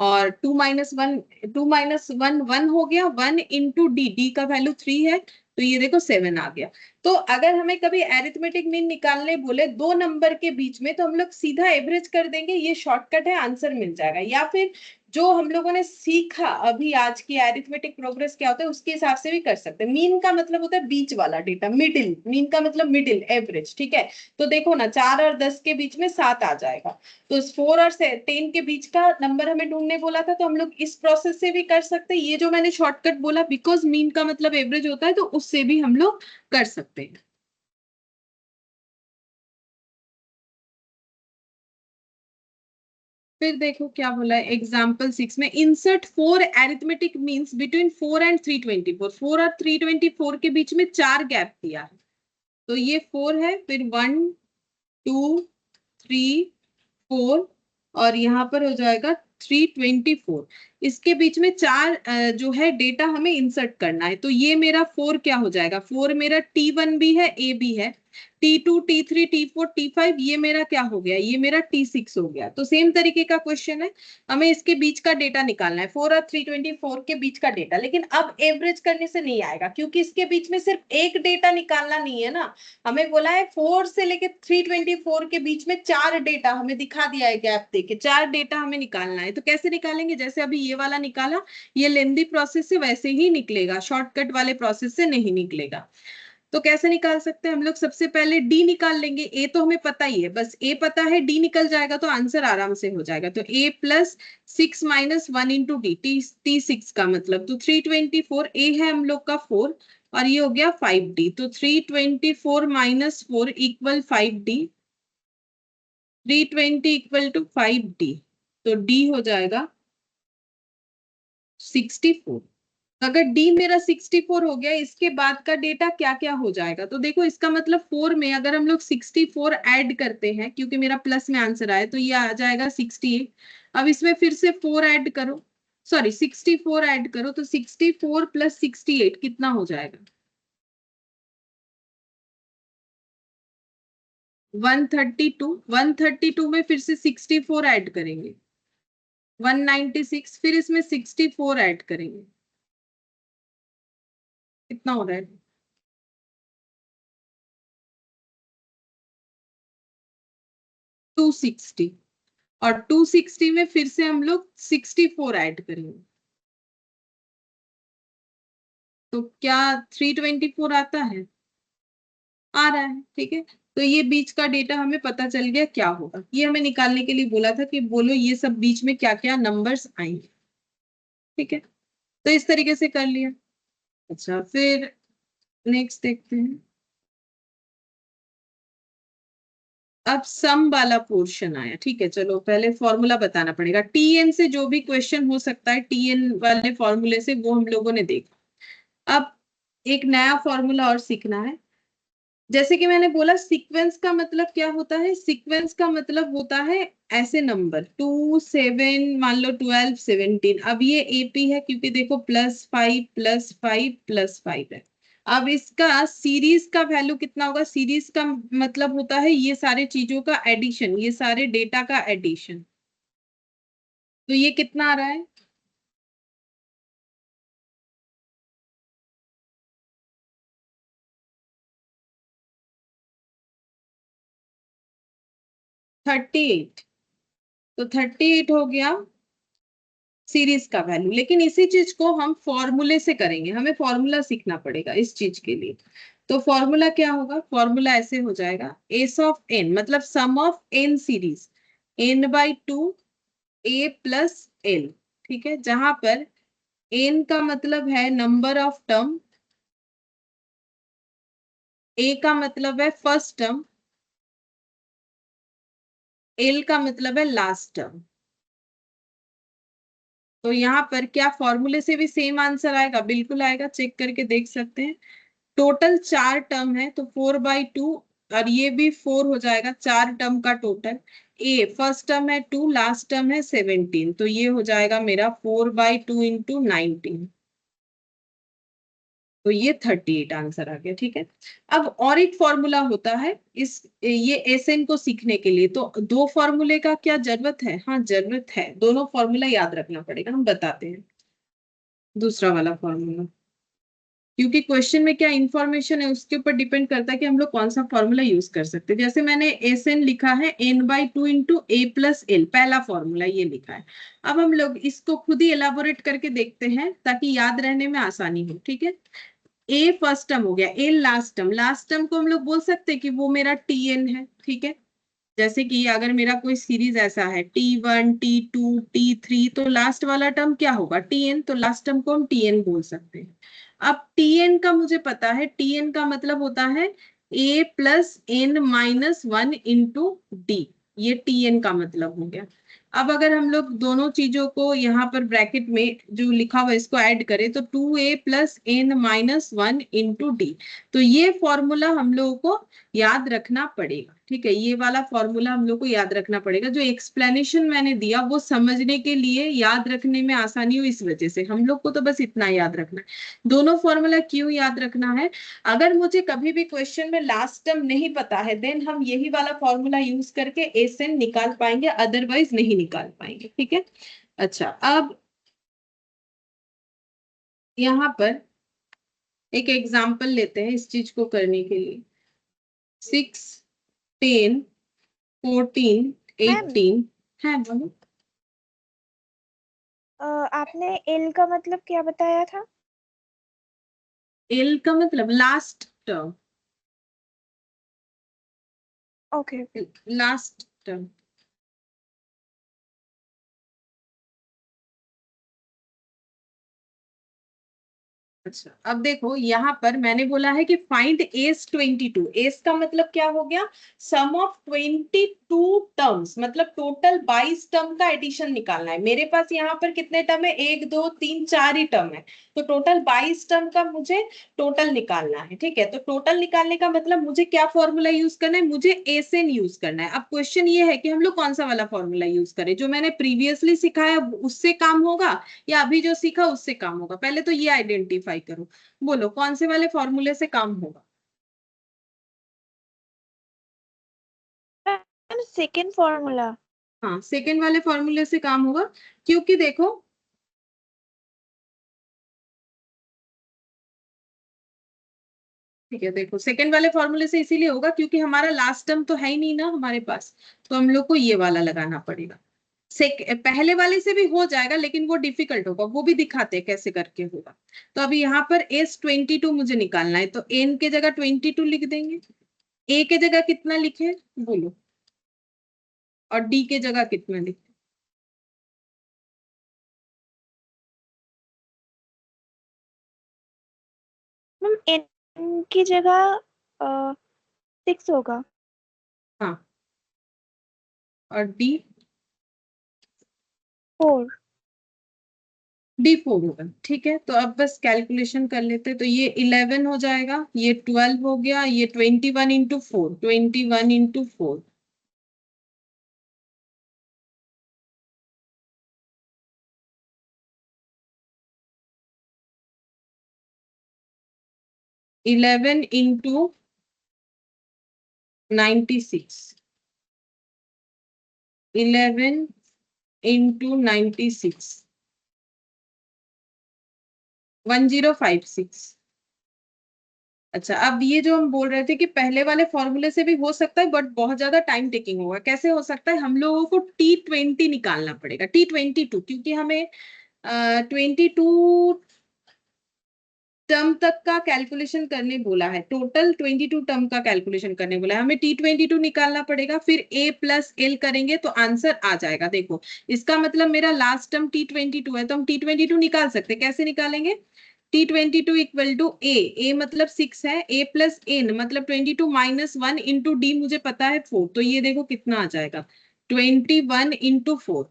और 2 माइनस 1, 2 माइनस 1 1 हो गया, 1 इंटू डी, डी का वैल्यू 3 है, तो ये देखो 7 आ गया। तो अगर हमें कभी एरिथमेटिक मीन निकालने बोले दो नंबर के बीच में, तो हम लोग सीधा एवरेज कर देंगे, ये शॉर्टकट है, आंसर मिल जाएगा। या फिर जो हम लोगों ने सीखा अभी आज की एरिथमेटिक प्रोग्रेस क्या होता है उसके हिसाब से भी कर सकते हैं। मीन का मतलब होता है बीच वाला डेटा, मिडिल। मीन का मतलब मिडिल, एवरेज। ठीक है, तो देखो ना 4 और 10 के बीच में 7 आ जाएगा। तो 4 और 10 के बीच का नंबर हमें ढूंढने बोला था, तो हम लोग इस प्रोसेस से भी कर सकते हैं। ये जो मैंने शॉर्टकट बोला बिकॉज मीन का मतलब एवरेज होता है, तो उससे भी हम लोग कर सकते हैं। फिर देखो क्या बोला है एग्जाम्पल 6 में, insert 4 arithmetic means between 4 and 324। 4 और 324 के बीच में 4 गैप दिया है। तो ये 4 है, फिर 1 2 3 4 और यहाँ पर हो जाएगा 324। इसके बीच में 4 जो है डेटा हमें इंसर्ट करना है। तो ये मेरा 4 क्या हो जाएगा, 4 मेरा T1 भी है, A भी है, T2 T3 T4 T5, ये मेरा क्या हो गया, ये मेरा T6 हो गया। तो सेम तरीके का क्वेश्चन है, हमें इसके बीच का डेटा निकालना है, 4 और 324 के बीच का डेटा। लेकिन अब एवरेज करने से नहीं आएगा, क्योंकि इसके बीच में सिर्फ एक डेटा निकालना नहीं है ना, हमें बोला है 4 से लेके 324 के बीच में 4 डेटा हमें दिखा दिया है, गैप देके 4 डेटा हमें निकालना है। तो कैसे निकालेंगे, जैसे अभी ये वाला निकाला, ये लेंदी प्रोसेस से वैसे ही निकलेगा, शॉर्टकट वाले प्रोसेस से नहीं निकलेगा। तो कैसे निकाल सकते हैं हम लोग, सबसे पहले डी निकाल लेंगे। ए तो हमें पता ही है, बस ए पता है, डी निकल जाएगा तो आंसर आराम से हो जाएगा। तो a plus 6 minus 1 into d, T6 का मतलब, तो 324, ए है हम लोग का 4 और ये हो गया 5D। तो 324 minus 4 equal 5D, 320 equal to 5D। तो डी हो जाएगा 64। अगर डी मेरा 64 हो गया, इसके बाद का डेटा क्या क्या हो जाएगा, तो देखो इसका मतलब 4 में अगर हम लोग 64 ऐड करते हैं, क्योंकि मेरा प्लस में आंसर आया, तो ये आ जाएगा 68। अब इसमें फिर से 4 ऐड करो, सॉरी 64 ऐड करो, तो 64 प्लस 68 कितना हो जाएगा, 132। 132 में फिर से 64 ऐड करेंगे, 196, फिर इसमें 64 ऐड करेंगे, कितना हो रहा है, 260। और 260 में फिर से हम लोग 64 ऐड करेंगे, तो क्या 324 आता है, आ रहा है, ठीक है। तो ये बीच का डेटा हमें पता चल गया क्या होगा, ये हमें निकालने के लिए बोला था कि बोलो ये सब बीच में क्या क्या नंबर्स आएंगे, ठीक है। तो इस तरीके से कर लिया। अच्छा, फिर नेक्स्ट देखते हैं। अब सम वाला पोर्शन आया, ठीक है। चलो पहले फॉर्मूला बताना पड़ेगा, टीएन से जो भी क्वेश्चन हो सकता है, टीएन वाले फॉर्मूले से, वो हम लोगों ने देखा। अब एक नया फॉर्मूला और सीखना है। जैसे कि मैंने बोला, सीक्वेंस का मतलब क्या होता है, सीक्वेंस का मतलब होता है ऐसे नंबर 2 7, मान लो 12 17। अब ये एपी है, क्योंकि देखो +5 +5 +5 है। अब इसका सीरीज का वैल्यू कितना होगा, सीरीज का मतलब होता है ये सारे चीजों का एडिशन, ये सारे डेटा का एडिशन। तो ये कितना आ रहा है, 38। तो 38 हो गया सीरीज का वैल्यू। लेकिन इसी चीज को हम फॉर्मूले से करेंगे, हमें फॉर्मूला सीखना पड़ेगा इस चीज के लिए। तो फॉर्मूला क्या होगा, फॉर्मूला ऐसे हो जाएगा, एस ऑफ एन मतलब sum of n series, n/2 a plus l, ठीक है। जहां पर एन का मतलब है नंबर ऑफ टर्म, ए का मतलब है फर्स्ट टर्म, एल का मतलब है लास्ट टर्म। तो यहाँ पर क्या फॉर्मूले से भी सेम आंसर आएगा, बिल्कुल आएगा, चेक करके देख सकते हैं। टोटल 4 टर्म है, तो 4/2, और ये भी 4 हो जाएगा, 4 टर्म का टोटल। ए फर्स्ट टर्म है 2, लास्ट टर्म है 17, तो ये हो जाएगा मेरा 4/2 इंटू 19। तो ये 38 आंसर आ गया, ठीक है। अब और एक फॉर्मूला होता है इस ये एसएन को सीखने के लिए, तो दो फॉर्मूले का क्या जरूरत है, हाँ जरूरत है, दोनों फॉर्मूला याद रखना पड़ेगा, हम बताते हैं। दूसरा वाला फॉर्मूला, क्योंकि क्वेश्चन में क्या इंफॉर्मेशन है उसके ऊपर डिपेंड करता है कि हम लोग कौन सा फॉर्मूला यूज कर सकते हैं। जैसे मैंने एस एन लिखा है n/2 इंटू ए प्लस एल, पहला फॉर्मूला ये लिखा है। अब हम लोग इसको खुद ही एलाबोरेट करके देखते हैं, ताकि याद रहने में आसानी हो, ठीक है। ए फर्स्ट टर्म हो गया, ए लास्ट टर्म, लास्ट टर्म को हम लोग बोल सकते हैं कि वो मेरा टीएन है, ठीक है। जैसे कि अगर मेरा कोई सीरीज ऐसा है T1 T2 T3, तो लास्ट वाला टर्म क्या होगा, टीएन, तो लास्ट टर्म को हम टीएन बोल सकते हैं। अब टीएन का मुझे पता है, टीएन का मतलब होता है A+n-1 इंटू डी, ये टीएन का मतलब हो गया। अब अगर हम लोग दोनों चीजों को यहाँ पर ब्रैकेट में जो लिखा हुआ है इसको ऐड करें तो 2a+n-1 इंटू डी। तो ये फॉर्मूला हम लोगों को याद रखना पड़ेगा, ठीक है। ये वाला फॉर्मूला हम लोग को याद रखना पड़ेगा। जो एक्सप्लेनेशन मैंने दिया वो समझने के लिए, याद रखने में आसानी हो इस वजह से। हम लोग को तो बस इतना याद रखना है। दोनों फॉर्मूला क्यों याद रखना है? अगर मुझे कभी भी क्वेश्चन में लास्ट टर्म नहीं पता है देन हम यही वाला फॉर्मूला यूज करके एसएन निकाल पाएंगे, अदरवाइज नहीं निकाल पाएंगे, ठीक है। अच्छा, अब यहाँ पर एक एग्जाम्पल लेते हैं इस चीज को करने के लिए। 6, 10, 14, मैम 18 है, बोलो। आपने एल का मतलब क्या बताया था? एल का मतलब last term, okay. Last term. अच्छा, अब देखो यहाँ पर मैंने बोला है कि फाइंड एस 22। एस का मतलब क्या हो गया? सम ऑफ 22 टर्म्स, मतलब टोटल 22 टर्म का एडिशन निकालना है। मेरे पास यहाँ पर कितने टर्म है? 1 2 3 4 ही टर्म है। तो टोटल 22 टर्म का मुझे टोटल निकालना है, ठीक है। तो टोटल निकालने का मतलब मुझे क्या फॉर्मूला यूज करना है? मुझे एसएन यूज करना है। अब क्वेश्चन ये है कि हम लोग कौन सा वाला फॉर्मूला यूज करें? जो मैंने प्रीवियसली सिखाया उससे काम होगा या अभी जो सीखा उससे काम होगा? पहले तो ये आइडेंटिफाई करो, बोलो कौन से वाले फॉर्मूले से काम होगा? Ma'am second formula. हाँ, सेकेंड वाले फॉर्मूले से काम होगा। क्योंकि देखो, ठीक है, देखो सेकेंड वाले फॉर्मूले से इसीलिए होगा क्योंकि हमारा लास्ट टर्म तो है ही नहीं ना हमारे पास। तो हम लोग को ये वाला लगाना पड़ेगा। पहले वाले से भी हो जाएगा लेकिन वो डिफिकल्ट होगा, वो भी दिखाते हैं कैसे करके होगा। तो अभी यहाँ पर एस 22 मुझे निकालना है, तो एन के जगह 22 लिख देंगे। ए के जगह कितना लिखे, बोलो? और डी के जगह कितना लिखे? मैम एन की जगह 6 होगा। हाँ, और डी? 4। D4 होगा, ठीक है। तो अब बस कैलकुलेशन कर लेते हैं। तो ये 11 हो जाएगा, ये 12 हो गया, ये 21 into 4, 21 into 4। Eleven into 96, 11 into 96, 1056। अच्छा, अब ये जो हम बोल रहे थे कि पहले वाले फॉर्मूले से भी हो सकता है बट बहुत ज्यादा टाइम टेकिंग होगा। कैसे हो सकता है? हम लोगों को T20 निकालना पड़ेगा, T22, क्योंकि हमें 22 टर्म तक का कैलकुलेशन करने बोला है। टोटल 22 टर्म का कैलकुलेशन करने बोला है। हमें T22 निकालना पड़ेगा, फिर A+L करेंगे तो आंसर आ जाएगा। देखो, इसका मतलब मेरा लास्ट टर्म T22 है, तो हम T22 निकाल सकते हैं। कैसे निकालेंगे? T22 इक्वल टू ए मतलब 6 है, A+N मतलब 22 - 1 इंटू डी मुझे पता है 4। तो ये देखो कितना आ जाएगा, 21 इंटू 4,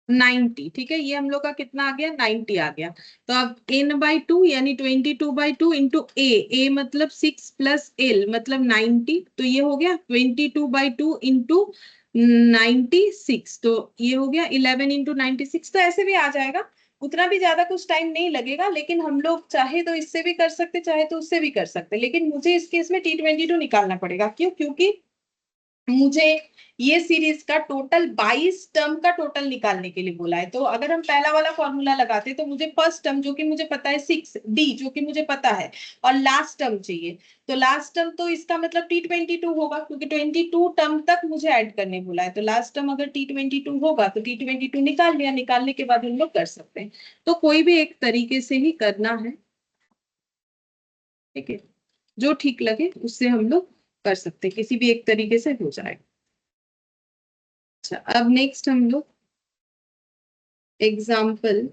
90। ठीक है, ये हम लोग का कितना आ गया? 90 आ गया। तो अब n/2 यानी 22/2 इंटू ए मतलब 6+L मतलब 90। तो ये हो गया 22/2 इंटू 96। तो ये हो गया 11 इंटू 96। तो ऐसे भी आ जाएगा, उतना भी ज्यादा कुछ टाइम नहीं लगेगा। लेकिन हम लोग चाहे तो इससे भी कर सकते, चाहे तो उससे भी कर सकते। लेकिन मुझे इस केस में T22 निकालना पड़ेगा। क्यों? क्योंकि मुझे ये सीरीज का टोटल 22 टर्म का टोटल निकालने के लिए बोला है। तो अगर हम पहला वाला फॉर्मूला लगाते तो मुझे फर्स्ट टर्म जो कि मुझे पता है 6D जो कि मुझे पता है, और लास्ट टर्म चाहिए। तो लास्ट टर्म तो इसका मतलब T22 होगा, क्योंकि 22 टर्म तक मुझे ऐड करने बोला है। तो लास्ट टर्म अगर T22 होगा तो T22 निकाल लिया, निकालने के बाद हम लोग कर सकते हैं। तो कोई भी एक तरीके से ही करना है, ठीक है। जो ठीक लगे उससे हम लोग कर सकते हैं, किसी भी एक तरीके से हो जाएगा। अच्छा, अब नेक्स्ट हम लोग एग्जाम्पल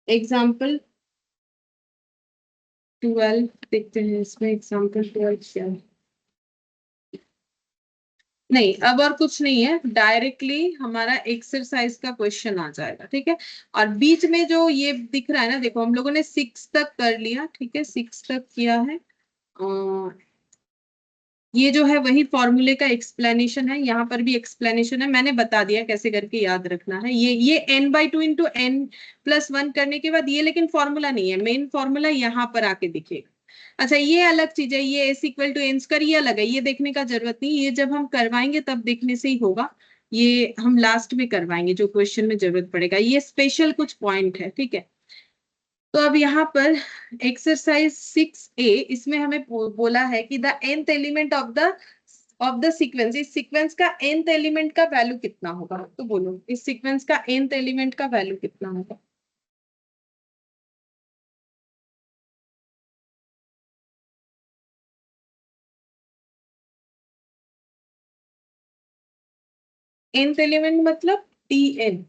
एग्जाम्पल 12 देखते हैं, इसमें एग्जाम्पल 12 क्या है। नहीं, अब और कुछ नहीं है, डायरेक्टली हमारा एक्सरसाइज का क्वेश्चन आ जाएगा, ठीक है। और बीच में जो ये दिख रहा है ना, देखो हम लोगों ने 6 तक कर लिया, ठीक है, 6 तक किया है। ये जो है वही फॉर्मूले का एक्सप्लेनेशन है, यहाँ पर भी एक्सप्लेनेशन है, मैंने बता दिया कैसे करके याद रखना है। ये n/2 इंटू n+1 करने के बाद ये, लेकिन फॉर्मूला नहीं है, मेन फॉर्मूला यहाँ पर आके दिखेगा। अच्छा, ये अलग चीज है, ये s=n², ये अलग है, ये देखने का जरूरत नहीं, ये जब हम करवाएंगे तब देखने से ही होगा। ये हम लास्ट में करवाएंगे, जो क्वेश्चन में जरूरत पड़ेगा, ये स्पेशल कुछ पॉइंट है, ठीक है। तो अब यहाँ पर एक्सरसाइज 6A, इसमें हमें बोला है कि the nth element of the sequence, इस सीक्वेंस का nth एलिमेंट का वैल्यू कितना होगा, तो बोलो इस सीक्वेंस का nth एलिमेंट का वैल्यू कितना होगा। nth एलिमेंट मतलब Tn।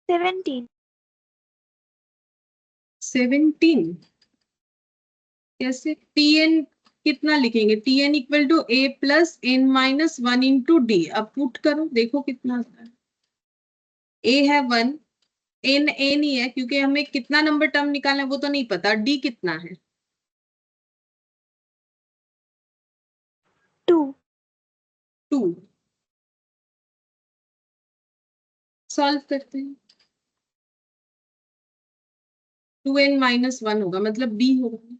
17. 17 कैसे, Tn कितना लिखेंगे, Tn=a+n−1 इंटू डी। अब पुट करो, देखो कितना आता है। a है 1, n a नहीं है क्योंकि हमें कितना नंबर टर्म निकालना है वो तो नहीं पता, डी कितना है 2. 2। सॉल्व करते हैं, 2n−1 होगा, मतलब डी होगा।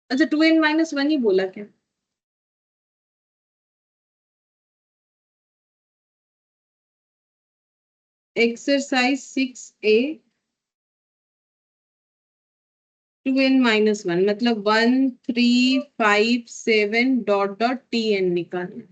अच्छा, 2n−1 ही बोला क्या। एक्सरसाइज 6A 2n−1 मतलब 1 3 5 7 डॉट डॉट Tn निकालना।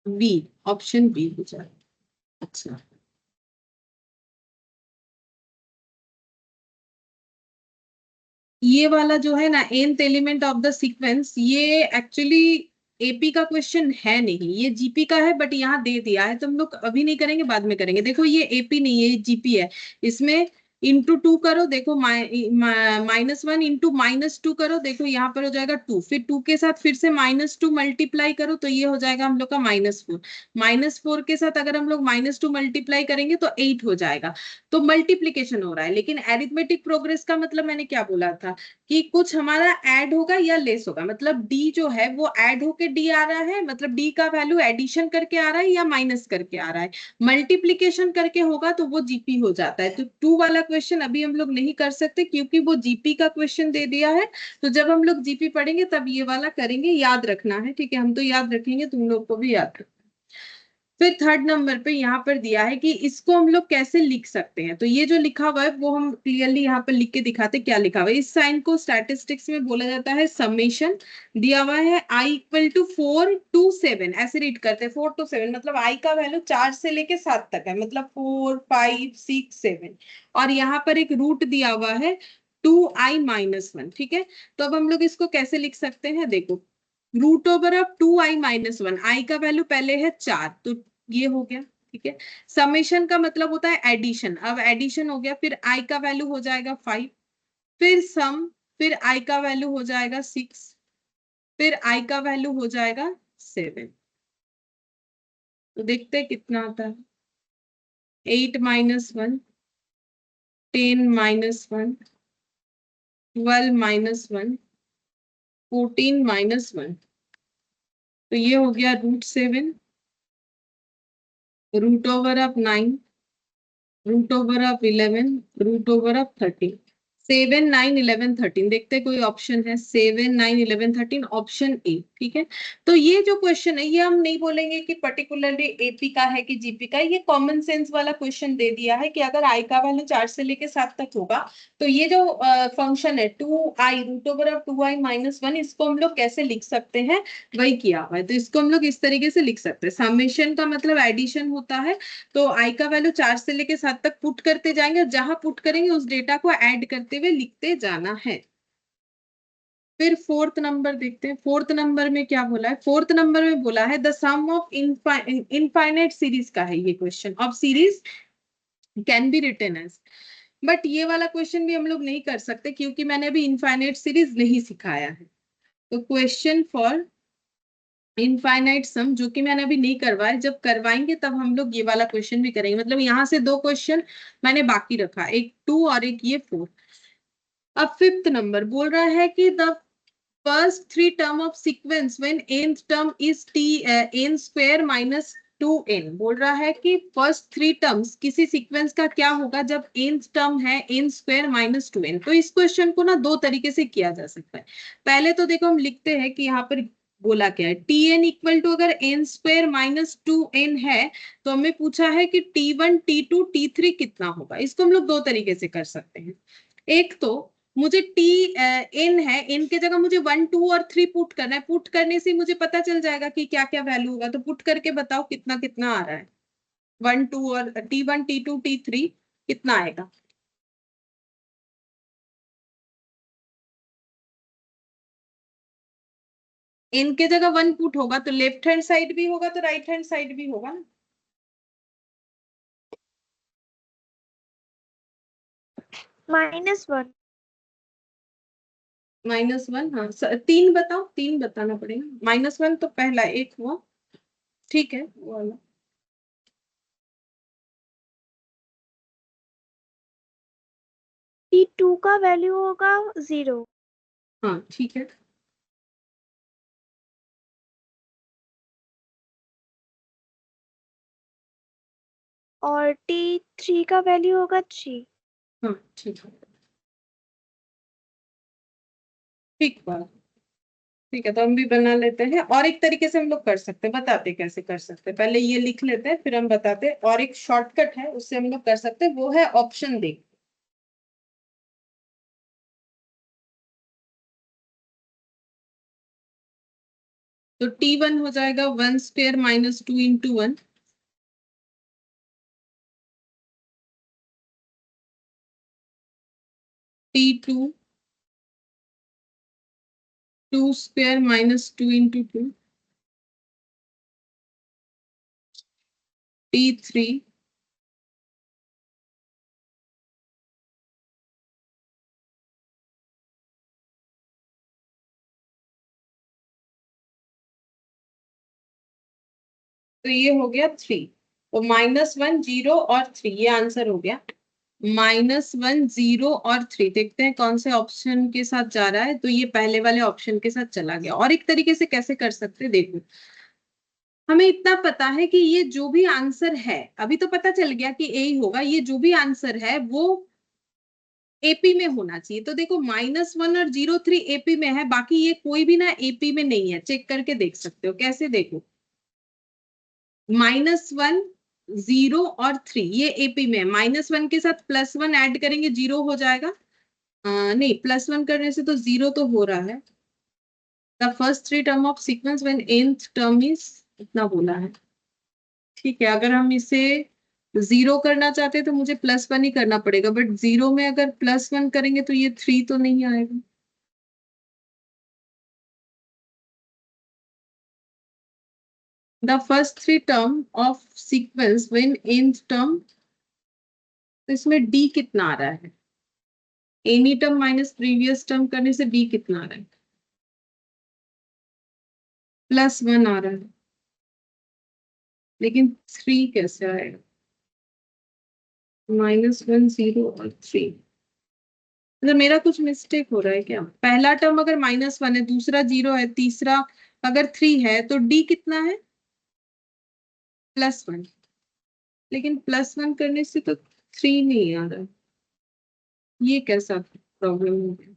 बी, ऑप्शन बी हो जाए। अच्छा, ये वाला जो है ना nth element of the sequence, ये एक्चुअली एपी का क्वेश्चन है नहीं, ये जीपी का है, बट यहाँ दे दिया है तो हम लोग अभी नहीं करेंगे, बाद में करेंगे। देखो ये एपी नहीं है, ये जीपी है। इसमें *2 करो, देखो -1 इंटू -2 करो, देखो यहाँ पर हो जाएगा 2, फिर 2 के साथ फिर से -2 मल्टीप्लाई करो तो ये हो जाएगा हम लोग का -4। -4 के साथ अगर हम लोग -2 मल्टीप्लाई करेंगे तो 8 हो जाएगा। तो मल्टीप्लीकेशन हो रहा है, लेकिन एरिथमेटिक प्रोग्रेस का मतलब मैंने क्या बोला था कि कुछ हमारा ऐड होगा या लेस होगा, मतलब डी जो है वो ऐड होके डी आ रहा है, मतलब डी का वैल्यू एडिशन करके आ रहा है या माइनस करके आ रहा है। मल्टीप्लीकेशन करके होगा तो वो जीपी हो जाता है। तो 2 वाला क्वेश्चन अभी हम लोग नहीं कर सकते क्योंकि वो जीपी का क्वेश्चन दे दिया है। तो जब हम लोग जीपी पढ़ेंगे तब ये वाला करेंगे, याद रखना है, ठीक है, हम तो याद रखेंगे, तुम लोग को भी याद रखना। फिर थर्ड नंबर पे यहाँ पर दिया है कि इसको हम लोग कैसे लिख सकते हैं, तो ये जो लिखा हुआ है वो हम क्लियरली यहाँ पर लिख के दिखाते, क्या लिखा हुआ है। इस साइन को स्टैटिस्टिक्स में बोला जाता है समेशन। दिया हुआ है i=4 to 7, ऐसे रीड करते हैं 4 to 7, मतलब i का वैल्यू 4 से लेके 7 तक है, मतलब 4 5 6 7। और यहाँ पर एक रूट दिया हुआ है 2i-1, ठीक है। तो अब हम लोग इसको कैसे लिख सकते हैं, देखो √ऑफ 2i-1, आई का वैल्यू पहले है 4, तो ये हो गया, ठीक है। समेशन का मतलब होता है एडिशन, अब एडिशन हो गया, फिर आई का वैल्यू हो जाएगा 5, फिर सम, फिर आई का वैल्यू हो जाएगा 6, फिर आई का वैल्यू हो जाएगा 7। तो देखते हैं कितना आता है। 8-1, 10-1, 12-1, 14-1, तो ये हो गया √7, √9, √11, √13। 7 9 11 13, देखते कोई ऑप्शन है 7 9 11 13, ऑप्शन ए। ठीक है। तो ये जो क्वेश्चन है ये हम नहीं बोलेंगे कि पर्टिकुलरली एपी का है कि जीपी का, ये कॉमन सेंस वाला क्वेश्चन दे दिया है कि अगर आई का वैल्यू 4 से लेके 7 तक होगा तो ये जो फंक्शन है 2i root over of 2i-1, इसको हम लोग कैसे लिख सकते हैं वही किया हुआ है। तो इसको हम लोग इस तरीके से लिख सकते हैं, समेशन का मतलब एडिशन होता है, तो आई का वैल्यू 4 से लेके 7 तक पुट करते जाएंगे और जहां पुट करेंगे उस डेटा को ऐड करते हुए लिखते जाना है। फिर फोर्थ नंबर देखते हैं, फोर्थ नंबर में क्या बोला है। फोर्थ नंबर में बोला है the sum of infinite series का है ये question, of series can be written as. But ये वाला क्वेश्चन भी हम लोग नहीं कर सकते क्योंकि मैंने अभी इनफाइनाइट सीरीज नहीं सिखाया है। तो क्वेश्चन फॉर इनफाइनाइट सम जो कि मैंने अभी नहीं करवाया, जब करवाएंगे तब हम लोग ये वाला क्वेश्चन भी करेंगे। मतलब यहाँ से दो क्वेश्चन मैंने बाकी रखा, एक 2 और एक ये 4। अब फिफ्थ नंबर बोल रहा है कि the first three term of sequence when nth term is n square minus 2n। बोल रहा है कि फर्स्ट थ्री टर्म्स किसी सीक्वेंस का क्या होगा जब nth टर्म है n स्क्वायर माइनस 2n। तो इस क्वेश्चन को ना दो तरीके से किया जा सकता है। पहले तो देखो हम लिखते हैं कि यहाँ पर बोला क्या है, tn इक्वल टू अगर n स्क्वायर माइनस 2n है तो हमें पूछा है कि t1 t2 t3 कितना होगा। इसको हम लोग दो तरीके से कर सकते हैं। एक तो मुझे टी एन है, एन के जगह मुझे 1 2 और 3 पुट करना है, पुट करने से मुझे पता चल जाएगा कि क्या क्या वैल्यू होगा। तो पुट करके बताओ कितना कितना आ रहा है, 1 2 और t1 t2 t3 कितना आएगा। एन के जगह 1 पुट होगा तो लेफ्ट हैंड साइड भी होगा तो राइट हैंड साइड भी होगा ना। -1। -1, हाँ तीन बताओ, तीन बताना पड़ेगा। -1 तो पहला एक हुआ, ठीक है वो वाला। T2 का वैल्यू होगा 0 हाँ ठीक है। और T3 का वैल्यू होगा 3। हाँ ठीक है, ठीक बात। ठीक है, तो हम भी बना लेते हैं। और एक तरीके से हम लोग कर सकते हैं, बताते हैं कैसे कर सकते हैं। पहले ये लिख लेते हैं फिर हम बताते हैं। और एक शॉर्टकट है उससे हम लोग कर सकते हैं, वो है ऑप्शन डी। तो t1 हो जाएगा 1 square minus 2 into 1, t2 2 square minus 2 into 2, t3 तो ये हो गया 3। तो -1 0 और 3 ये आंसर हो गया। -1 0 और 3 देखते हैं कौन से ऑप्शन के साथ जा रहा है। तो ये पहले वाले ऑप्शन के साथ चला गया। और एक तरीके से कैसे कर सकते हैं देखो, हमें इतना पता है कि ये जो भी आंसर है, अभी तो पता चल गया कि ए ही होगा, ये जो भी आंसर है वो एपी में होना चाहिए। तो देखो -1 और 0 3 एपी में है, बाकी ये कोई भी ना एपी में नहीं है। चेक करके देख सकते हो, कैसे देखो, -1 0 और 3 ये एपी में है। -1 के साथ +1 ऐड करेंगे 0 हो जाएगा। नहीं, +1 करने से तो 0 तो हो रहा है। The first three term of sequence when nth term is, इतना बोला है। ठीक है, अगर हम इसे 0 करना चाहते हैं तो मुझे +1 ही करना पड़ेगा, बट 0 में अगर +1 करेंगे तो ये 3 तो नहीं आएगा। The first three term of sequence when nth term, तो इसमें d कितना आ रहा है, any term minus previous term करने से d कितना आ रहा है, +1 आ रहा है। लेकिन 3 कैसे आएगा, -1 0 और 3। मतलब मेरा कुछ मिस्टेक हो रहा है क्या। पहला टर्म अगर -1 है, दूसरा 0 है, तीसरा अगर 3 है, तो d कितना है, +1। लेकिन +1 करने से तो 3 नहीं आ रहा है। ये कैसा प्रॉब्लम हो गया।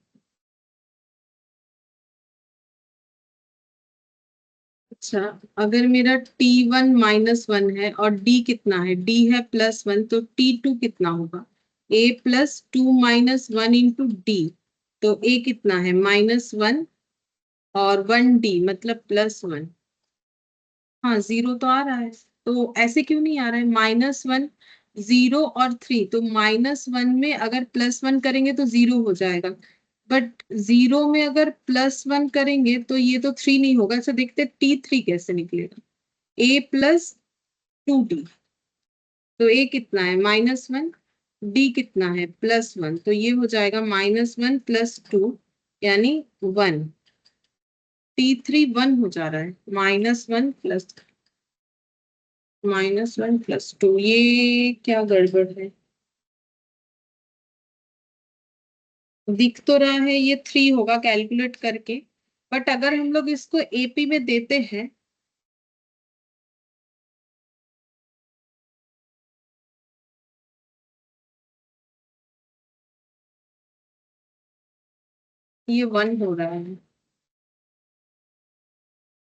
अच्छा, अगर मेरा T1 -1 है और D कितना है, D है +1, तो T2 कितना होगा? A+2 - 1 into D। तो A कितना है, -1 और 1D मतलब +1। हाँ, 0 तो आ रहा है। तो ऐसे क्यों नहीं आ रहा है? -1, 0 और 3, तो -1 में अगर +1 करेंगे तो 0 हो जाएगा, बट 0 में अगर +1 करेंगे तो ये तो 3 नहीं होगा। अच्छा, देखते T3 कैसे निकलेगा। A+2D, तो A कितना है, -1, D कितना है, +1, तो ये हो जाएगा -1 +2 यानी 1। T3 1 हो जा रहा है, -1 + 2, ये क्या गड़बड़ है? दिख तो रहा है ये 3 होगा कैलकुलेट करके, बट अगर हम लोग इसको एपी में देते हैं, ये 1 हो रहा है।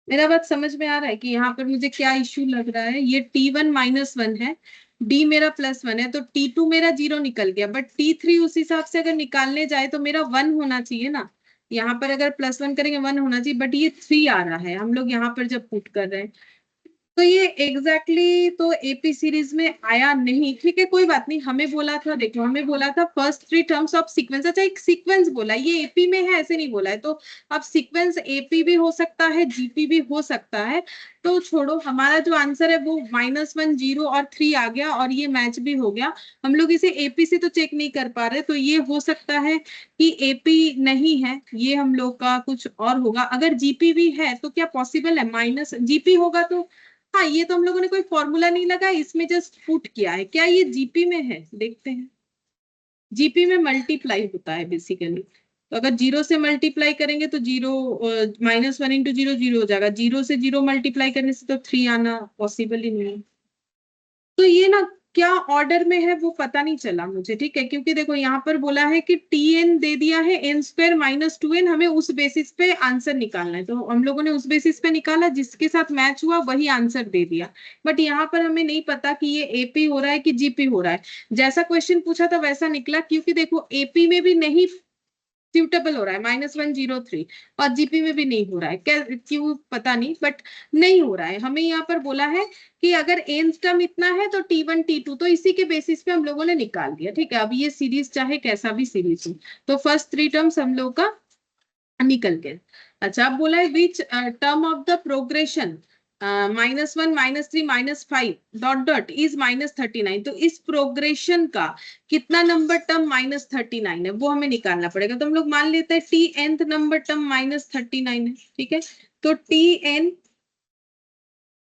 मेरा बात समझ में आ रहा है कि यहाँ पर मुझे क्या इश्यू लग रहा है? ये T1 -1 है, D मेरा +1 है, तो T2 मेरा 0 निकल गया, बट T3 उस हिसाब से अगर निकालने जाए तो मेरा 1 होना चाहिए ना। यहाँ पर अगर +1 करेंगे 1 होना चाहिए, बट ये 3 आ रहा है हम लोग यहाँ पर जब पुट कर रहे हैं। तो ये एग्जैक्टली exactly तो एपी सीरीज में आया नहीं। ठीक है, कोई बात नहीं। हमें बोला था, देखो हमें बोला था फर्स्ट 3 टर्म्स ऑफ सीक्वेंस। अच्छा, एक सीक्वेंस बोला, ये एपी में है ऐसे नहीं बोला है। तो अब सीक्वेंस एपी भी हो सकता है, जीपी भी हो सकता है। तो छोड़ो, हमारा जो आंसर है वो -1, 0 और 3 आ गया, और ये मैच भी हो गया। हम लोग इसे एपी से तो चेक नहीं कर पा रहे, तो ये हो सकता है कि एपी नहीं है, ये हम लोग का कुछ और होगा। अगर जीपी भी है तो क्या पॉसिबल है, माइनस जीपी होगा तो। हाँ, ये तो हम लोगों ने कोई फॉर्मूला नहीं लगाया, इसमें जस्ट पुट किया है। क्या ये जीपी में है, देखते हैं। जीपी में मल्टीप्लाई होता है बेसिकली, तो अगर 0 से मल्टीप्लाई करेंगे तो 0, -1 इंटू 0 0 हो जाएगा। 0 से 0 मल्टीप्लाई करने से तो 3 आना पॉसिबल ही नहीं है। तो ये ना क्या ऑर्डर में है वो पता नहीं चला मुझे। ठीक है, क्योंकि देखो यहाँ पर बोला है कि Tn दे दिया है n² -2n, हमें उस बेसिस पे आंसर निकालना है। तो हम लोगों ने उस बेसिस पे निकाला, जिसके साथ मैच हुआ वही आंसर दे दिया। बट यहाँ पर हमें नहीं पता कि ये एपी हो रहा है कि जीपी हो रहा है। जैसा क्वेश्चन पूछा था वैसा निकला, क्योंकि देखो एपी में भी नहीं सूटेबल हो रहा है -103, और जीपी में भी नहीं हो रहा है। क्या, क्यों पता नहीं, बट नहीं हो रहा है। हमें यहाँ पर बोला है कि अगर एन टर्म इतना है तो T1 T2, तो इसी के बेसिस पे हम लोगों ने निकाल दिया। ठीक है, अब ये सीरीज चाहे कैसा भी सीरीज हो, तो फर्स्ट 3 टर्म्स हम लोग का निकल गए। अच्छा, अब बोला है which term of the progression -1 -3 -5 dot dot is -39, तो इस प्रोग्रेशन का कितना नंबर टर्म -39 है वो हमें निकालना पड़ेगा। तो हम लोग मान लेते हैं टी nth नंबर टर्म -39 है। ठीक है, तो टी एन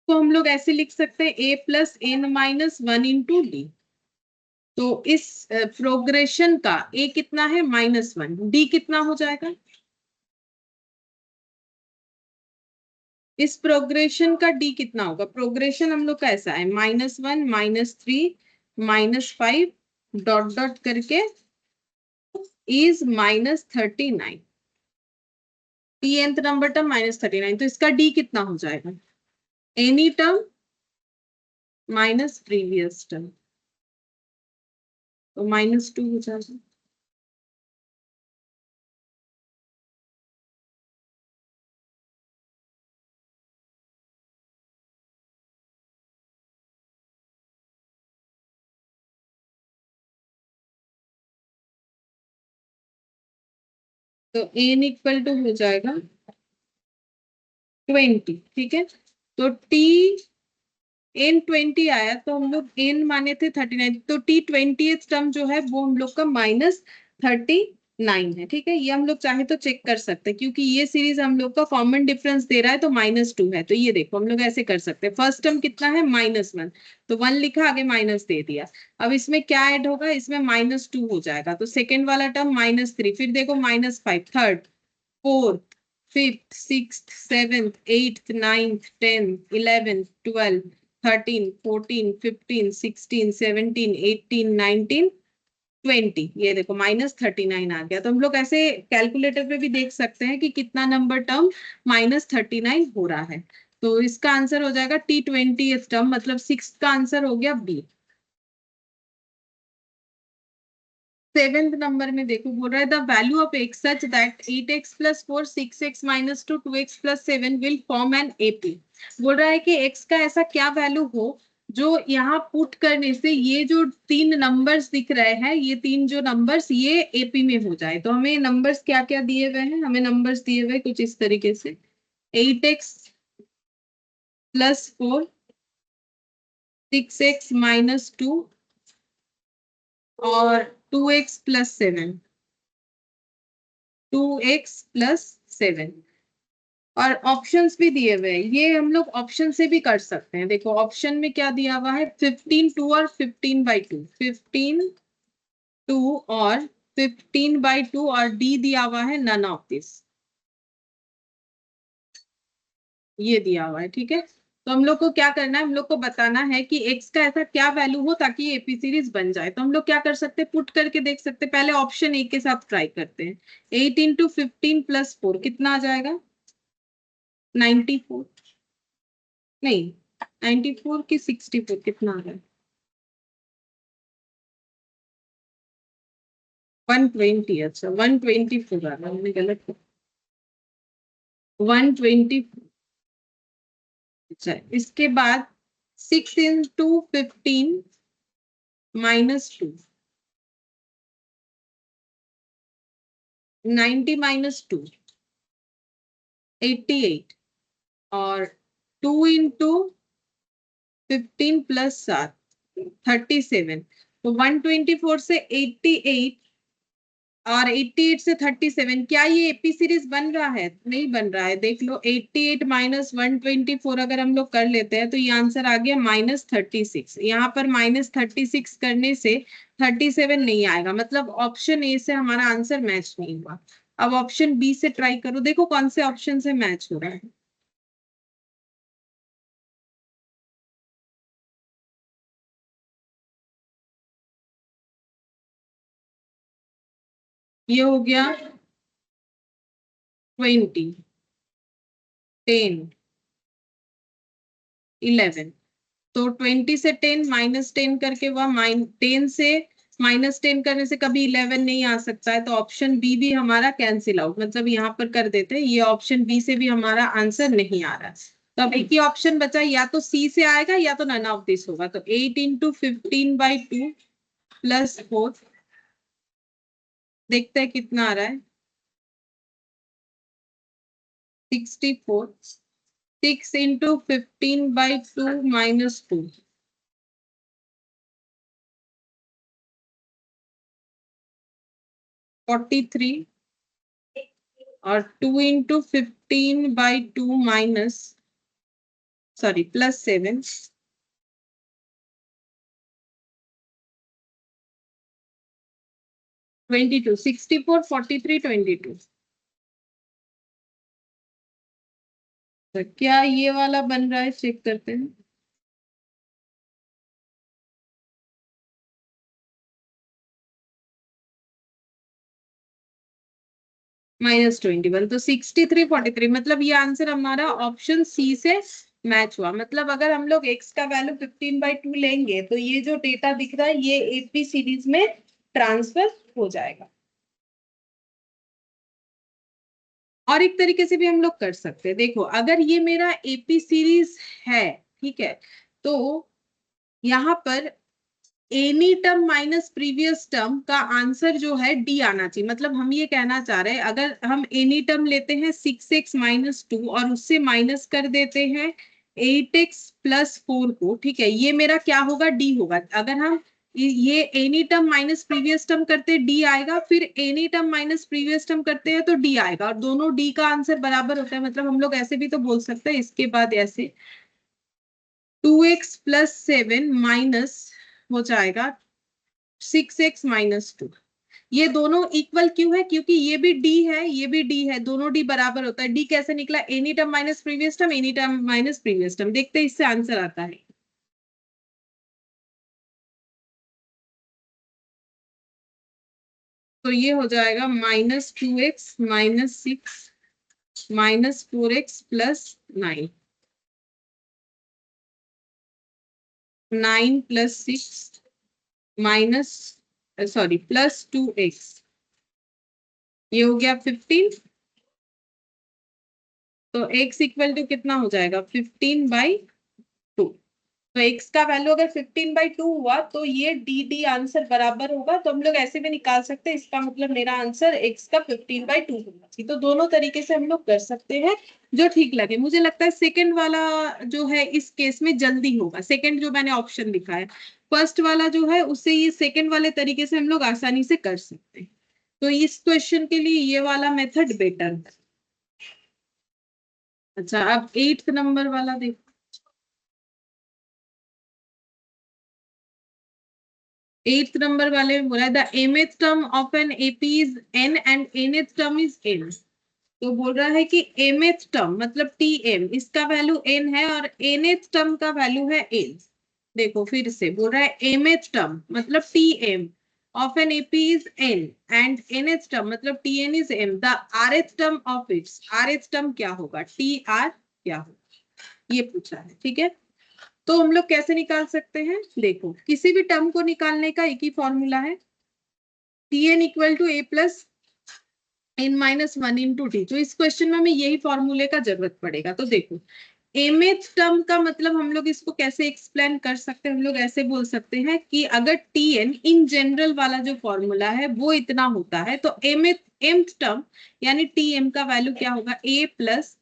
को हम लोग ऐसे लिख सकते हैं A+n - 1 इंटू डी। तो इस प्रोग्रेशन का ए कितना है, -1, डी कितना हो जाएगा? इस प्रोग्रेशन का डी कितना होगा? प्रोग्रेशन हम लोग का ऐसा है, -1 -3 -5 डॉट डॉट करके is -39। T nth number term -39, तो इसका डी कितना हो जाएगा? Any term minus previous term, तो -2 हो जाएगा। तो एन इक्वल टू हो जाएगा 20। ठीक है, तो टी n 20 आया, तो हम लोग n माने थे 39, तो T20th टर्म जो है वो हम लोग का -39 है। ठीक है, ये हम लोग चाहे तो चेक कर सकते हैं, क्योंकि ये सीरीज हम लोग का कॉमन डिफरेंस दे रहा है तो -2 है। तो ये देखो हम लोग ऐसे कर सकते हैं, फर्स्ट टर्म कितना है, -1, तो 1 लिखा, आगे माइनस दे दिया। अब इसमें क्या ऐड होगा, इसमें -2 हो जाएगा, तो सेकेंड वाला टर्म -3, फिर देखो -5, third, fourth, fifth, sixth, seventh, eighth, ninth, 10th, 11th, 12th, 13, 14, 15, 16, 17, 18, 19, 20, ये देखो -39 आ गया। तो हम लोग ऐसे कैलकुलेटर पे भी देख सकते हैं कि कितना नंबर टर्म -39 हो रहा है। तो इसका आंसर हो जाएगा T20th टर्म, मतलब 6 का आंसर हो गया बी। 7th नंबर में देखो, बोल रहा है the value of x such that 8x + 4 6x - 2 2x + 7 will form an AP. बोल रहा है कि x का ऐसा क्या वैल्यू हो जो यहाँ पुट करने से ये जो 3 नंबर्स दिख रहे हैं, ये 3 जो नंबर्स ये एपी में हो जाए। तो हमें नंबर्स क्या क्या दिए हुए हैं, हमें नंबर्स दिए हुए कुछ इस तरीके से 8x + 4 6x - 2 और 2x + 7 2x + 7 और ऑप्शंस भी दिए हुए हैं। ये हम लोग ऑप्शन से भी कर सकते हैं। देखो ऑप्शन में क्या दिया हुआ है, 15 2 और 15/2, 15 2 और 15/2 और डी दिया हुआ है नन ऑफ दिस, ये दिया हुआ है। ठीक है, तो हम लोग को क्या करना है, हम लोग को बताना है कि x का ऐसा क्या वैल्यू हो ताकि ये एपी सीरीज बन जाए। तो हम लोग क्या कर सकते हैं, पुट करके देख सकते हैं। पहले ऑप्शन ए के साथ ट्राई करते हैं। 8 × 15 + 4 कितना आ जाएगा, 94, नहीं 94 की 64 कितना आ रहा है, 120। अच्छा 124 आ रहा है, मैंने गलत 120। अच्छा इसके बाद 6 × 15 - 2 90 - 2 88 और 2 × 15 + 7 37। तो 124 से 88 और 88 से 37, क्या ये एपी सीरीज बन रहा है, नहीं बन रहा है। देख लो 88 - 124 अगर हम लोग कर लेते हैं तो ये आंसर आ गया -36। यहाँ पर -36 करने से 37 नहीं आएगा, मतलब ऑप्शन ए से हमारा आंसर मैच नहीं हुआ। अब ऑप्शन बी से ट्राई करो, देखो कौन से ऑप्शन से मैच हो रहा है। ये हो गया 20 10 11। तो 20 से 10 -10 करके हुआ, 10 से -10 करने से कभी 11 नहीं आ सकता है। तो ऑप्शन बी भी हमारा कैंसिल आउट, मतलब यहाँ पर कर देते हैं, ये ऑप्शन बी से भी हमारा आंसर नहीं आ रहा है। तो अब एक ही ऑप्शन बचा, या तो सी से आएगा या तो नन ऑफ दिस होगा। तो 8 × 15/2 + 4, देखते हैं कितना आ रहा है, 64। 6 × 15/2 - 2 43 और 2 × 15/2 +7 22 64 43 22। तो क्या ये वाला बन रहा है, चेक करते हैं। -21, तो 63 43, मतलब ये आंसर हमारा ऑप्शन सी से मैच हुआ। मतलब अगर हम लोग x का वैल्यू 15/2 लेंगे तो ये जो डेटा दिख रहा है ये एपी सीरीज में ट्रांसफर हो जाएगा। और एक तरीके से भी हम लोग कर सकते हैं। देखो अगर ये मेरा एपी सीरीज है, ठीक है, तो यहाँ पर any term minus previous term का आंसर जो है डी आना चाहिए। मतलब हम ये कहना चाह रहे हैं, अगर हम एनी टर्म लेते हैं 6x - 2 और उससे माइनस कर देते हैं 8x + 4 को, ठीक है, ये मेरा क्या होगा, डी होगा। अगर हम ये any term minus previous term करते हैं डी आएगा, फिर any term minus previous term करते हैं तो डी आएगा, और दोनों डी का आंसर बराबर होता है। मतलब हम लोग ऐसे भी तो बोल सकते हैं, इसके बाद ऐसे 2x + 7 माइनस हो जाएगा 6x - 2। ये दोनों इक्वल क्यों है, क्योंकि ये भी डी है ये भी डी है, दोनों डी बराबर होता है। डी कैसे निकला, any term minus previous term, any term minus previous term. देखते हैं इससे आंसर आता है। तो ये हो जाएगा -2x - 6 - 4x + 9। 9 plus 6 minus sorry plus 2x, ये हो गया 15। तो x इक्वल टू कितना हो जाएगा 15/2। तो x का वैल्यू अगर 15/2 हुआ तो ये डी डी आंसर बराबर होगा। तो हम लोग ऐसे भी निकाल सकते हैं, इसका मतलब मेरा आंसर x का 15/2 होगा। तो दोनों तरीके से हम लोग कर सकते हैं, जो ठीक लगे। मुझे लगता है सेकंड वाला जो है इस केस में जल्दी होगा, सेकंड जो मैंने ऑप्शन लिखा है। फर्स्ट वाला जो है उससे ये सेकंड वाले तरीके से हम लोग आसानी से कर सकते हैं। तो इस क्वेश्चन के लिए ये वाला मेथड बेटर है। अच्छा, अब 8th नंबर वाला देखो। 8th नंबर वाले में बोला है the mth term of an AP is n and nth term is n। तो बोल रहा है कि mth टर्म मतलब tm, इसका वैल्यू n है और nth टर्म का वैल्यू है n। देखो फिर से बोल रहा है mth टर्म मतलब tm of an AP is n and nth term मतलब tn is m। the rth term of its rth term क्या होगा tr क्या होगा, ये पूछा है। ठीक है, तो हम लोग कैसे निकाल सकते हैं? देखो किसी भी टर्म को निकालने का एक ही फॉर्मूला है, tn equal to a plus n-1 into D. तो इस क्वेश्चन में हमें यही फॉर्मूले का जरूरत पड़ेगा। तो देखो mth टर्म का मतलब हम लोग इसको कैसे एक्सप्लेन कर सकते हैं? हम लोग ऐसे बोल सकते हैं कि अगर tn इन जनरल वाला जो फॉर्मूला है वो इतना होता है, तो mth टर्म यानी tm का वैल्यू क्या होगा a plus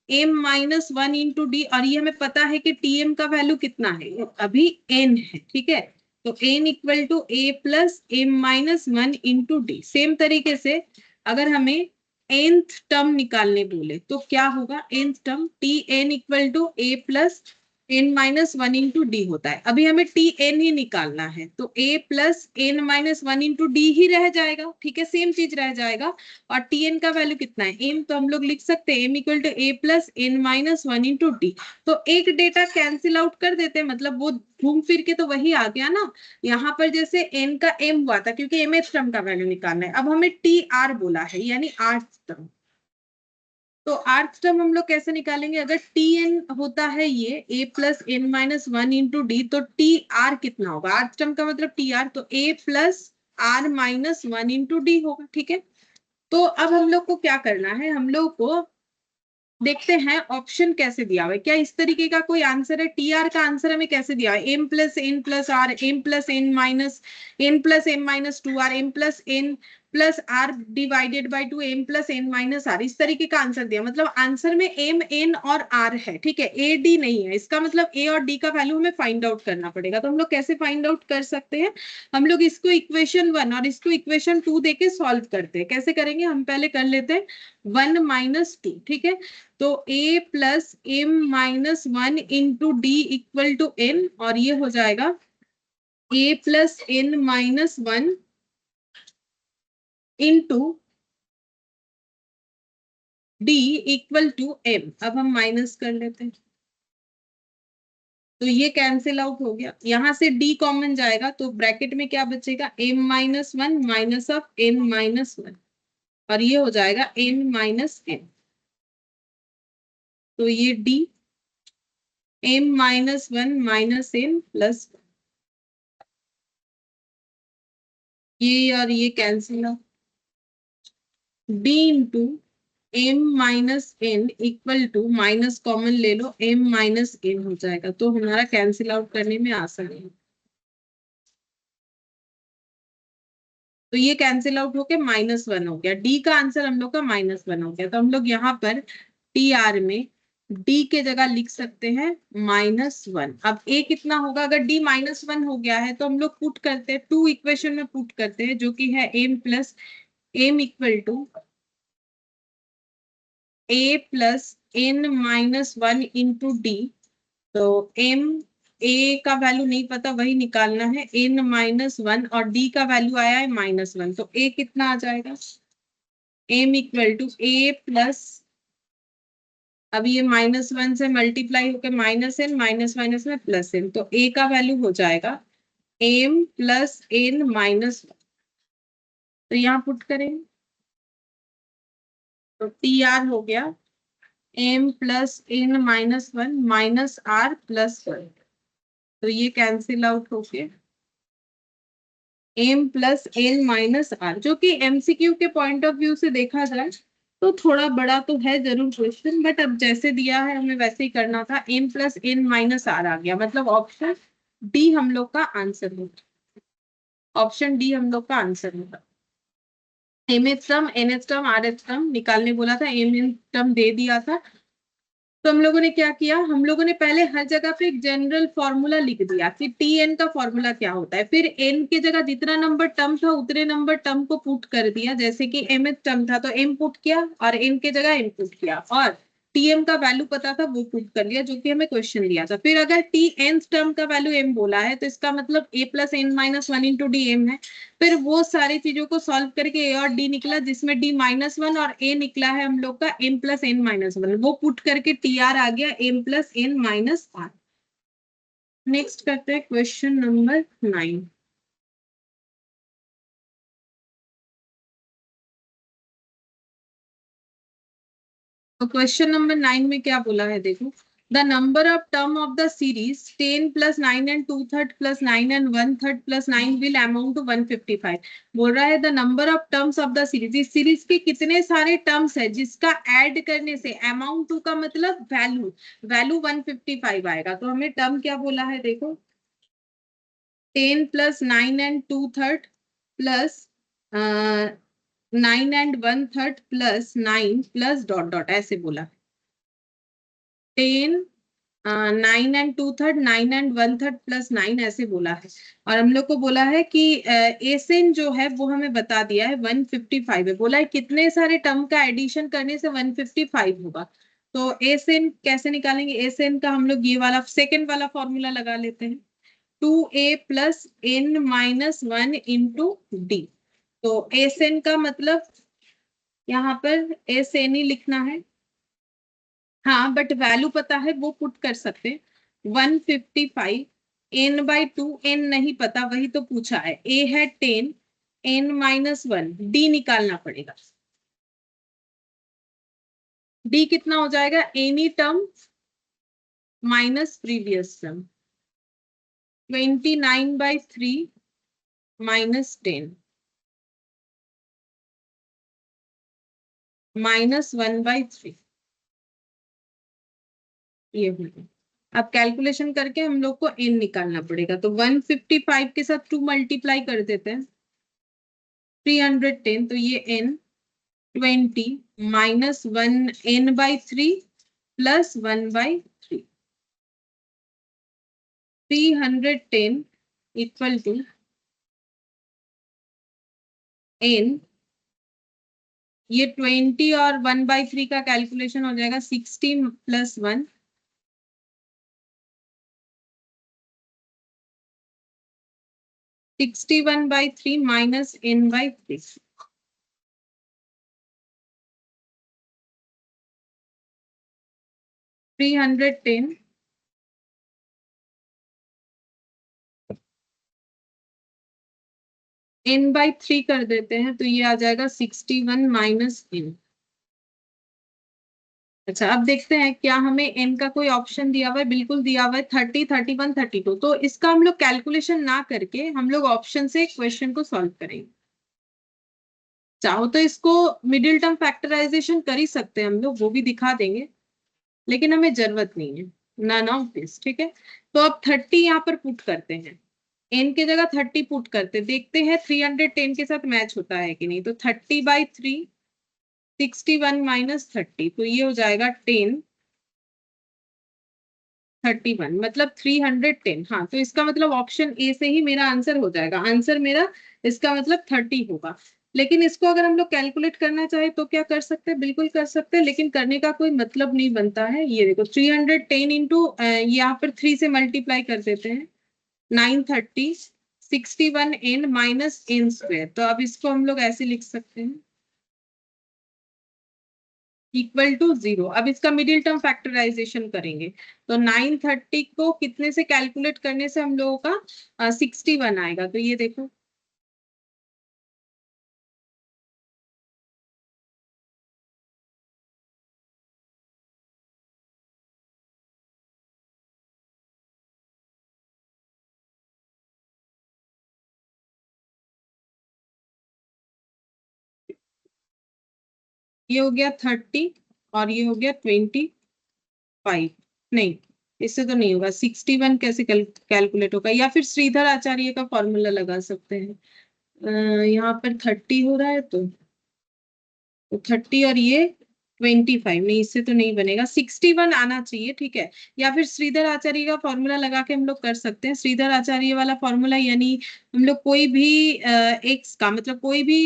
m-1 into D. और ये हमें पता है कि tm का वैल्यू कितना है, अभी n है। ठीक है, तो n equal to a plus m-1 into D. Same तरीके से अगर हमें nth टर्म निकालने बोले तो क्या होगा? nth term T N equal to A plus n-1 into D होता है। अभी हमें टी एन ही निकालना है, तो a plus n-1 into d ही रह जाएगा। ठीक है, सेम चीज रह जाएगा। और टी एन का वैल्यू कितना है m, तो हम लोग लिख सकते हैं m equal to A plus n-1 into D. तो एक डेटा कैंसिल आउट कर देते हैं, मतलब वो घूम फिर के तो वही आ गया ना। यहाँ पर जैसे n का m हुआ था क्योंकि mth टर्म का वैल्यू निकालना है। अब हमें टी आर बोला है यानी आर्थ टर्म। तो आर्थ टर्म हम लोग कैसे निकालेंगे? अगर टी एन होता है ये a plus n-1 into D, तो टी आर कितना होगा? आर्थ टर्म का मतलब टी आर, तो a plus r-1 into D होगा। ठीक है, तो अब हम लोग को क्या करना है? हम लोग को देखते हैं ऑप्शन कैसे दिया हुआ है, क्या इस तरीके का कोई आंसर है? टी आर का आंसर हमें कैसे दिया है? m plus n plus R, m plus n-2 आर, m plus n plus R divided by 2, m plus n-r, इस तरीके का आंसर दिया। मतलब आंसर में m n और r है। ठीक है, a d नहीं है, इसका मतलब a और d का वैल्यू हमें फाइंड आउट करना पड़ेगा। तो हम लोग कैसे फाइंड आउट कर सकते हैं? हम लोग इसको इक्वेशन 1 और इसको इक्वेशन 2 देके सॉल्व करते हैं। कैसे करेंगे? हम पहले कर लेते हैं 1-2। ठीक है, तो a plus m-1 into D equal to n, और ये हो जाएगा a plus n-1 into D equal to m। अब हम माइनस कर लेते हैं, तो ये कैंसिल आउट हो गया। यहां से d कॉमन जाएगा तो ब्रैकेट में क्या बचेगा? m-1 माइनस ऑफ n-1, और ये हो जाएगा n-n। तो ये d m-1 minus n plus ये और ये cancel out, d into m minus n equal to minus common ले लो m माइनस n हो जाएगा। तो हमारा कैंसिल आउट करने में आसानी है। तो ये कैंसिल आउट होके -1 हो गया। डी का आंसर हम लोग का -1 हो गया। तो हम लोग यहाँ पर टी आर में डी के जगह लिख सकते हैं -1। अब ए कितना होगा? अगर डी -1 हो गया है तो हम लोग पुट करते हैं, 2 इक्वेशन में पुट करते हैं, जो कि है m plus m equal to a plus n-1 into D. तो m a का वैल्यू नहीं पता, वही निकालना है n-1, और d का वैल्यू आया है -1। तो a कितना आ जाएगा? m equal to a plus, अब ये -1 से मल्टीप्लाई होकर -n, माइनस माइनस में प्लस n, तो a का वैल्यू हो जाएगा m प्लस n-1। तो यहाँ पुट करेंगे तो टी आर हो गया m plus n-1 minus r plus 1। तो ये कैंसिल आउट होके m plus n minus R, जो कि एमसीक्यू के पॉइंट ऑफ व्यू से देखा जाए तो थोड़ा बड़ा तो है जरूर क्वेश्चन, बट अब जैसे दिया है हमें वैसे ही करना था। m plus n minus r आ गया, मतलब ऑप्शन डी हम लोग का आंसर होगा। ऑप्शन डी हम लोग का आंसर होगा। M H term, N H term, R H term निकालने बोला था, एम एन टर्म दे दिया था। तो हम लोगों ने क्या किया, हम लोगों ने पहले हर जगह पे एक जनरल फॉर्मूला लिख दिया कि टी एन का फॉर्मूला क्या होता है, फिर एन की जगह जितना नंबर टर्म था उतने नंबर टर्म को पुट कर दिया। जैसे कि एम एच टर्म था तो एम पुट किया और एन की जगह एन पुट किया, और टीएम का वैल्यू पता था वो पुट कर लिया, जो कि हमें क्वेश्चन दिया था। फिर अगर टी एन टर्म का वैल्यू एम बोला है तो इसका मतलब a plus N minus one into d m है। फिर वो सारी चीजों को सॉल्व करके ए और डी निकला, जिसमें डी माइनस वन और ए निकला है हम लोग का M plus N minus one, वो पुट करके टी आर आ गया M plus N minus R. Next करते हैं क्वेश्चन नंबर 9। तो क्वेश्चन नंबर 9 में क्या बोला है देखो, the number of term of the series 10 plus 9 and 2/3 plus 9 and 1/3 plus 9 will amount to 155। बोल रहा है the number of terms of the series, इस सीरीज के कितने सारे टर्म्स है जिसका ऐड करने से अमाउंट टू का मतलब वैल्यू, वैल्यू 155 आएगा। तो हमें टर्म क्या बोला है देखो, 10 plus 9 and 2/3 plus 9 and 1/3 plus 9 plus dot dot ऐसे बोला। 10 9 एंड 2/3, 9 एंड 1/3 प्लस 9 ऐसे बोला है। और हम लोग को बोला है कि एसेन जो है वो हमें बता दिया है 155 है। बोला है कितने सारे टर्म का एडिशन करने से 155 होगा। तो एसेन कैसे निकालेंगे, एसेन का हम लोग ये वाला सेकेंड वाला फॉर्मूला लगा लेते हैं, 2a plus n minus one into D. तो एसेन का मतलब यहाँ पर एसेन ही लिखना है। हाँ बट वैल्यू पता है वो पुट कर सकते, 155 n/2, n नहीं पता वही तो पूछा है, a है 10, n माइनस वन, d निकालना पड़ेगा। d कितना हो जाएगा, any term minus previous term, 29/3 minus 10 minus 1/3, ये होगा। अब कैलकुलेशन करके हम लोग को n निकालना पड़ेगा, तो 155 के साथ 2 मल्टीप्लाई कर देते हैं, 310, तो ये n 20 minus one n/3 plus 1/3, 310 equal to n, ये 20 और 1/3 का कैलकुलेशन हो जाएगा 60 प्लस 1, 61/3 माइनस n/3, 310 n/3 कर देते हैं तो ये आ जाएगा 61 माइनस n। अच्छा अब देखते हैं क्या हमें n का कोई ऑप्शन दिया हुआ है, बिल्कुल दिया हुआ है 30, 31, 32। तो इसका हम लोग कैलकुलेशन ना करके हम लोग ऑप्शन से क्वेश्चन को सॉल्व करेंगे। चाहो तो इसको मिडिल टर्म फैक्टराइजेशन कर ही सकते हैं हम लोग, वो भी दिखा देंगे, लेकिन हमें जरूरत नहीं है, नन ऑफ दिस। ठीक है, तो अब 30 यहाँ पर पुट करते हैं, n की जगह 30 पुट करते, देखते हैं 310 के साथ मैच होता है कि नहीं। तो 30/3, 61 माइनस 30, तो ये हो जाएगा 10, 31, मतलब 310। हाँ तो इसका मतलब ऑप्शन ए से ही मेरा आंसर हो जाएगा, आंसर मेरा इसका मतलब 30 होगा। लेकिन इसको अगर हम लोग कैलकुलेट करना चाहे तो क्या कर सकते हैं, बिल्कुल कर सकते हैं, लेकिन करने का कोई मतलब नहीं बनता है। ये देखो 310 इंटू यहाँ पर 3 से मल्टीप्लाई कर देते हैं, 930, 61n माइनस n स्क्वायर। तो अब इसको हम लोग ऐसे लिख सकते हैं, इक्वल टू 0। अब इसका मिडिल टर्म फैक्टराइजेशन करेंगे तो 930 को कितने से कैलकुलेट करने से हम लोगों का 61 आएगा। तो ये देखो ये हो गया 30 और ये हो गया 25। नहीं, इससे तो नहीं होगा। 61 कैसे कैलकुलेट होगा? या फिर श्रीधर आचार्य का फॉर्मूला लगा सकते हैं। यहाँ पर 30 हो रहा है तो 30 और ये 25, नहीं इससे तो नहीं बनेगा। 61 आना चाहिए, ठीक है। या फिर श्रीधर आचार्य का फॉर्मूला लगा के हम लोग कर सकते हैं। श्रीधर आचार्य वाला फॉर्मूला यानी हम लोग कोई भी एक्स का मतलब कोई भी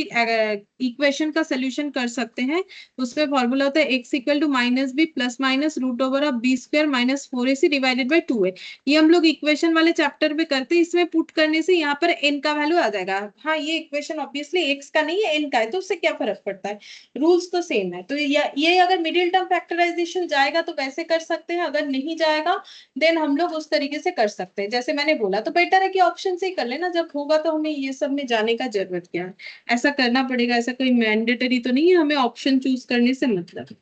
इक्वेशन का सोल्यूशन कर सकते हैं। उसमें फॉर्मूला होता है X equal to minus B plus minus root over of B square minus 4ac divided by 2a। ये हम लोग इक्वेशन वाले चैप्टर में करते हैं। इसमें पुट करने से यहाँ पर n का वैल्यू आ जाएगा। हाँ, ये इक्वेशन ऑब्वियसली x का नहीं है n का है, तो उससे क्या फर्क पड़ता है, रूल्स तो सेम है। तो ये अगर मिडिल टर्म फैक्टराइजेशन जाएगा तो वैसे कर सकते हैं, अगर नहीं जाएगा देन हम लोग उस तरीके से कर सकते हैं जैसे मैंने बोला। तो बेटर है कि ऑप्शन से ही कर लेना, जब होगा तो हमें ये सब में जाने का जरूरत क्या है। ऐसा करना पड़ेगा, ऐसा कोई मैंडेटरी तो नहीं है, हमें ऑप्शन चूज करने से मतलब।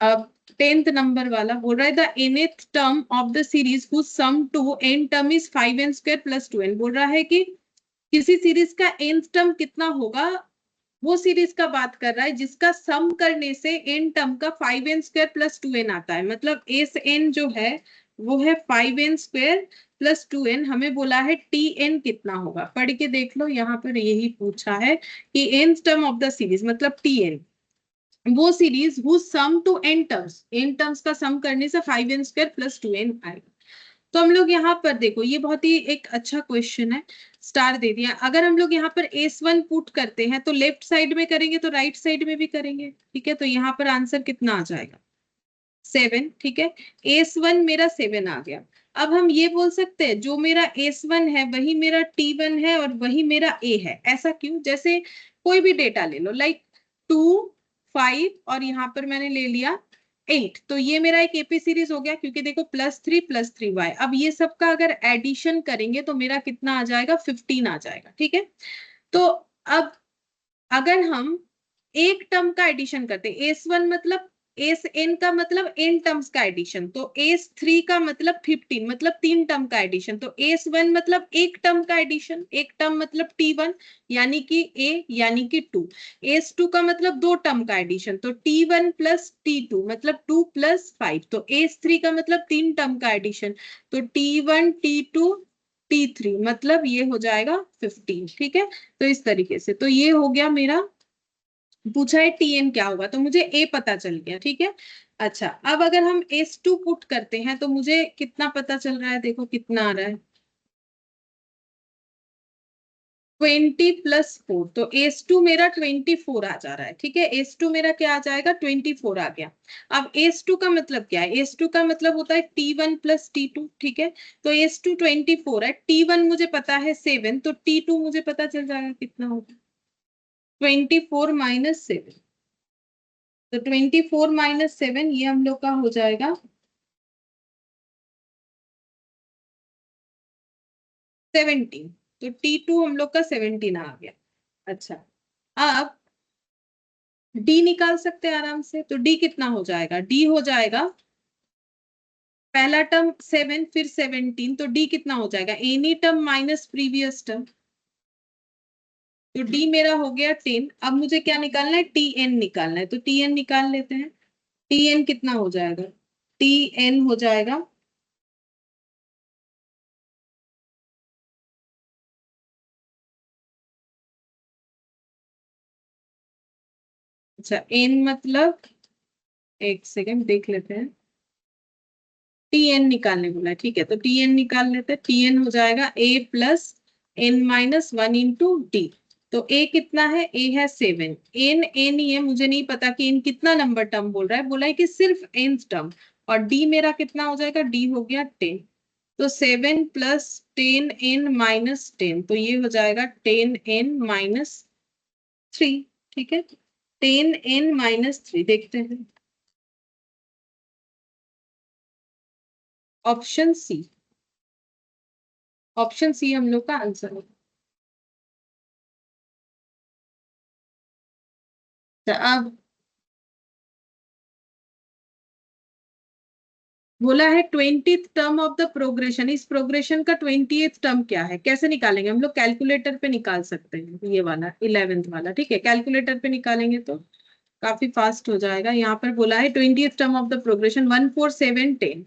अब 10th नंबर वाला बोल रहा है the nth term of the series whose sum to n term is 5n square plus 2n। बोल रहा है कि किसी सीरीज का nth टर्म कितना होगा, वो सीरीज का बात कर रहा है जिसका सम करने से एन टर्म का 5n स्क्वायर प्लस 2n आता है। मतलब एस एन जो है वो है 5n स्क्वायर प्लस 2n। हमें बोला है टी एन कितना होगा, पढ़ के देख लो। यहाँ पर यही पूछा है कि N term of the series मतलब टी एन, वो series who sum to N terms का सम करने से 5n स्क्वायर प्लस 2n आएगा। तो हम लोग यहाँ पर देखो, ये बहुत ही एक अच्छा क्वेश्चन है, स्टार दे दिया। अगर हम लोग यहाँ पर S1 पुट करते हैं तो लेफ्ट साइड में करेंगे तो राइट साइड में भी करेंगे, ठीक है। तो यहाँ पर आंसर कितना आ जाएगा 7, ठीक है। S1 मेरा 7 आ गया। अब हम ये बोल सकते हैं जो मेरा S1 है वही मेरा T1 है और वही मेरा A है। ऐसा क्यों? जैसे कोई भी डेटा ले लो, लाइक 2, 5 और यहाँ पर मैंने ले लिया 8, तो ये मेरा एक एपी सीरीज हो गया क्योंकि देखो +3 + 3y। अब ये सब का अगर एडिशन करेंगे तो मेरा कितना आ जाएगा 15 आ जाएगा, ठीक है। तो अब अगर हम एक टर्म का एडिशन करते हैं, S1 मतलब एस एन का मतलब एन टर्म्स का एडिशन, तो S3 का मतलब 15 मतलब 3 टर्म का एडिशन। तो S1 मतलब एक टर्म का एडिशन, एक टर्म मतलब T1 यानी कि A यानी कि 2। S2 का मतलब 2 टर्म का एडिशन, तो T1 प्लस T2 मतलब 2 + 5। तो S3 का मतलब 3 टर्म का एडिशन, तो T1 T2 T3 मतलब ये हो जाएगा 15, ठीक है। तो इस तरीके से, तो ये हो गया मेरा, पूछा है टीएन क्या होगा तो मुझे ए पता चल गया, ठीक है। अच्छा, अब अगर हम S2 पुट करते हैं तो मुझे कितना पता चल रहा है, देखो कितना आ रहा है 20 + 4। तो S2 मेरा 24 आ जा रहा है, ठीक है। S2 मेरा क्या आ जाएगा 24 आ गया। अब S2 का मतलब क्या है, S2 का मतलब होता है T1 + T2, ठीक है। तो S2 24 है, T1 मुझे पता है 7, तो T2 मुझे पता चल जाएगा कितना होगा 24 - 7। तो 24 - 7 ये हम लोग का हो जाएगा 17। तो T2 हम लोग का 17 आ गया। अच्छा, अब D निकाल सकते हैं आराम से। तो D कितना हो जाएगा, D हो जाएगा पहला टर्म 7 फिर 17, तो D कितना हो जाएगा any term minus previous term. तो D मेरा हो गया 10। अब मुझे क्या निकालना है, TN निकालना है। तो TN निकाल लेते हैं। TN कितना हो जाएगा, TN हो जाएगा, अच्छा N मतलब, एक सेकेंड देख लेते हैं। टीएन निकालने बोला है, ठीक है। तो टीएन निकाल लेते हैं। टीएन हो जाएगा A + n - 1 इंटू डी। तो ए कितना है, ए है 7, एन एन ही है, मुझे नहीं पता कि इन कितना नंबर टर्म बोल रहा है, बोला है कि सिर्फ एन टर्म। और डी मेरा कितना हो जाएगा, डी हो गया 10। तो 7 + 10n - 10, तो ये हो जाएगा 10n - 3, ठीक है। 10n - 3 देखते हैं, ऑप्शन सी। ऑप्शन सी हम लोग का आंसर है। तो अब बोला है 20th term of the progression, इस प्रोग्रेशन का 20th टर्म क्या है, कैसे निकालेंगे हम लोग? कैलकुलेटर पे निकाल सकते हैं ये वाला 11th वाला, ठीक है। कैलकुलेटर पे निकालेंगे तो काफी फास्ट हो जाएगा। यहाँ पर बोला है 20th term of the progression 1 4 7 10,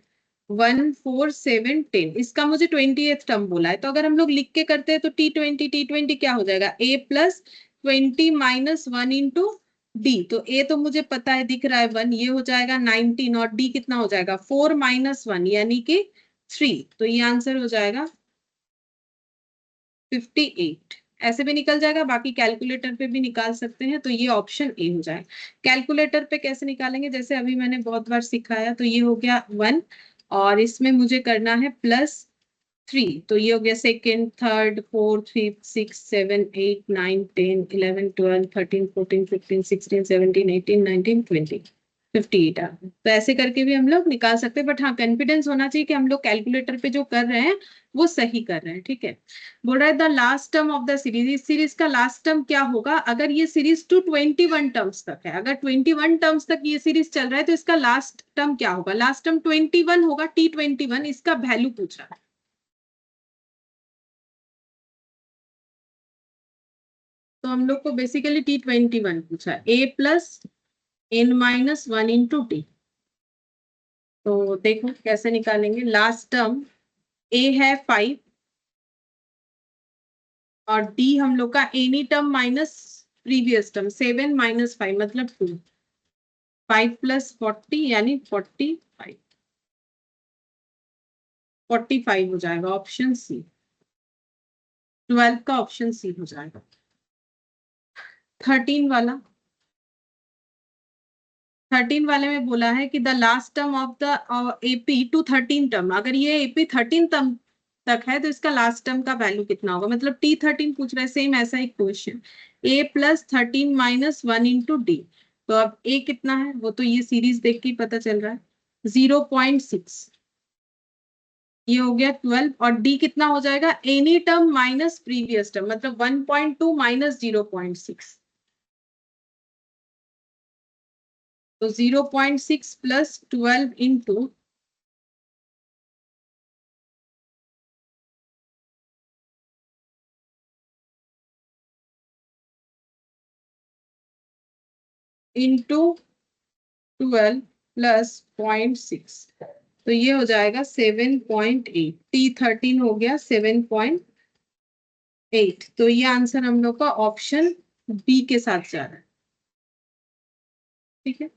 1 4 7 10, इसका मुझे 20th टर्म बोला है। तो अगर हम लोग लिख के करते हैं तो T20 क्या हो जाएगा, A plus 20 minus 1 into D. तो ए तो मुझे पता है, दिख रहा है 1, ये हो जाएगा 19, और डी कितना हो जाएगा 4 माइनस 1 यानी कि 3। तो ये आंसर हो जाएगा 58। ऐसे भी निकल जाएगा, बाकी कैलकुलेटर पे भी निकाल सकते हैं। तो ये ऑप्शन ए हो जाएगा। कैलकुलेटर पे कैसे निकालेंगे, जैसे अभी मैंने बहुत बार सिखाया। तो ये हो गया 1, और इसमें मुझे करना है +3, तो ये हो गया सेकेंड, थर्ड, फोर्थ, फिफ्थ, 6 7 8 9 10 11 12 13 14 15 16 17 18 19 20 58 आ गए। तो ऐसे करके भी हम लोग निकाल सकते हैं, बट हाँ कॉन्फिडेंस होना चाहिए कि हम लोग कैलकुलेटर पे जो कर रहे हैं वो सही कर रहे हैं, ठीक है। बोल रहा है the last term of the series, इस सीरीज का लास्ट टर्म क्या होगा? अगर ये सीरीज 21 टर्म्स तक है, अगर 21 टर्म्स तक ये सीरीज चल रहा है तो इसका लास्ट टर्म क्या होगा? लास्ट टर्म 21 होगा, T21, इसका वैल्यू पूछ रहा है। तो हम लोग को बेसिकली T21 पूछा है, A plus n minus 1 into T. तो देखो कैसे निकालेंगे। लास्ट टर्म A है 5, और D हम लोग का any term minus previous term 7 minus 5 मतलब 2, 5 प्लस 40 यानी 45, 45 हो जाएगा, ऑप्शन सी। 12 का ऑप्शन सी हो जाएगा। 13 वाला, 13 वाले में बोला है कि the last term of the AP to 13 term, अगर ये एपी 13 टर्म तक है तो इसका लास्ट टर्म का वैल्यू कितना होगा? मतलब T13 पूछ रहा है, सेम ऐसा ही question. A plus 13 minus 1 into D. तो अब A कितना है, वो तो ये सीरीज देख के ही पता चल रहा है, 0.6, ये हो गया 12, और D कितना हो जाएगा? Any term minus previous term, मतलब 1.2 माइनस 0.6। तो 0.6 प्लस 12 इंटू इंटू 12 प्लस 0.6, तो ये हो जाएगा 7.8। T13 हो गया 7.8। तो ये आंसर हम लोग का ऑप्शन बी के साथ जा रहा है, ठीक है।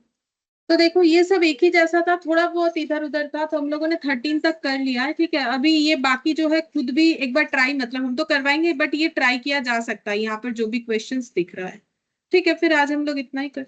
तो देखो ये सब एक ही जैसा था, थोड़ा बहुत इधर उधर था, तो हम लोगों ने 13 तक कर लिया है, ठीक है। अभी ये बाकी जो है खुद भी एक बार ट्राई, मतलब हम तो करवाएंगे बट ये ट्राई किया जा सकता है यहाँ पर जो भी क्वेश्चंस दिख रहा है, ठीक है। फिर आज हम लोग इतना ही कर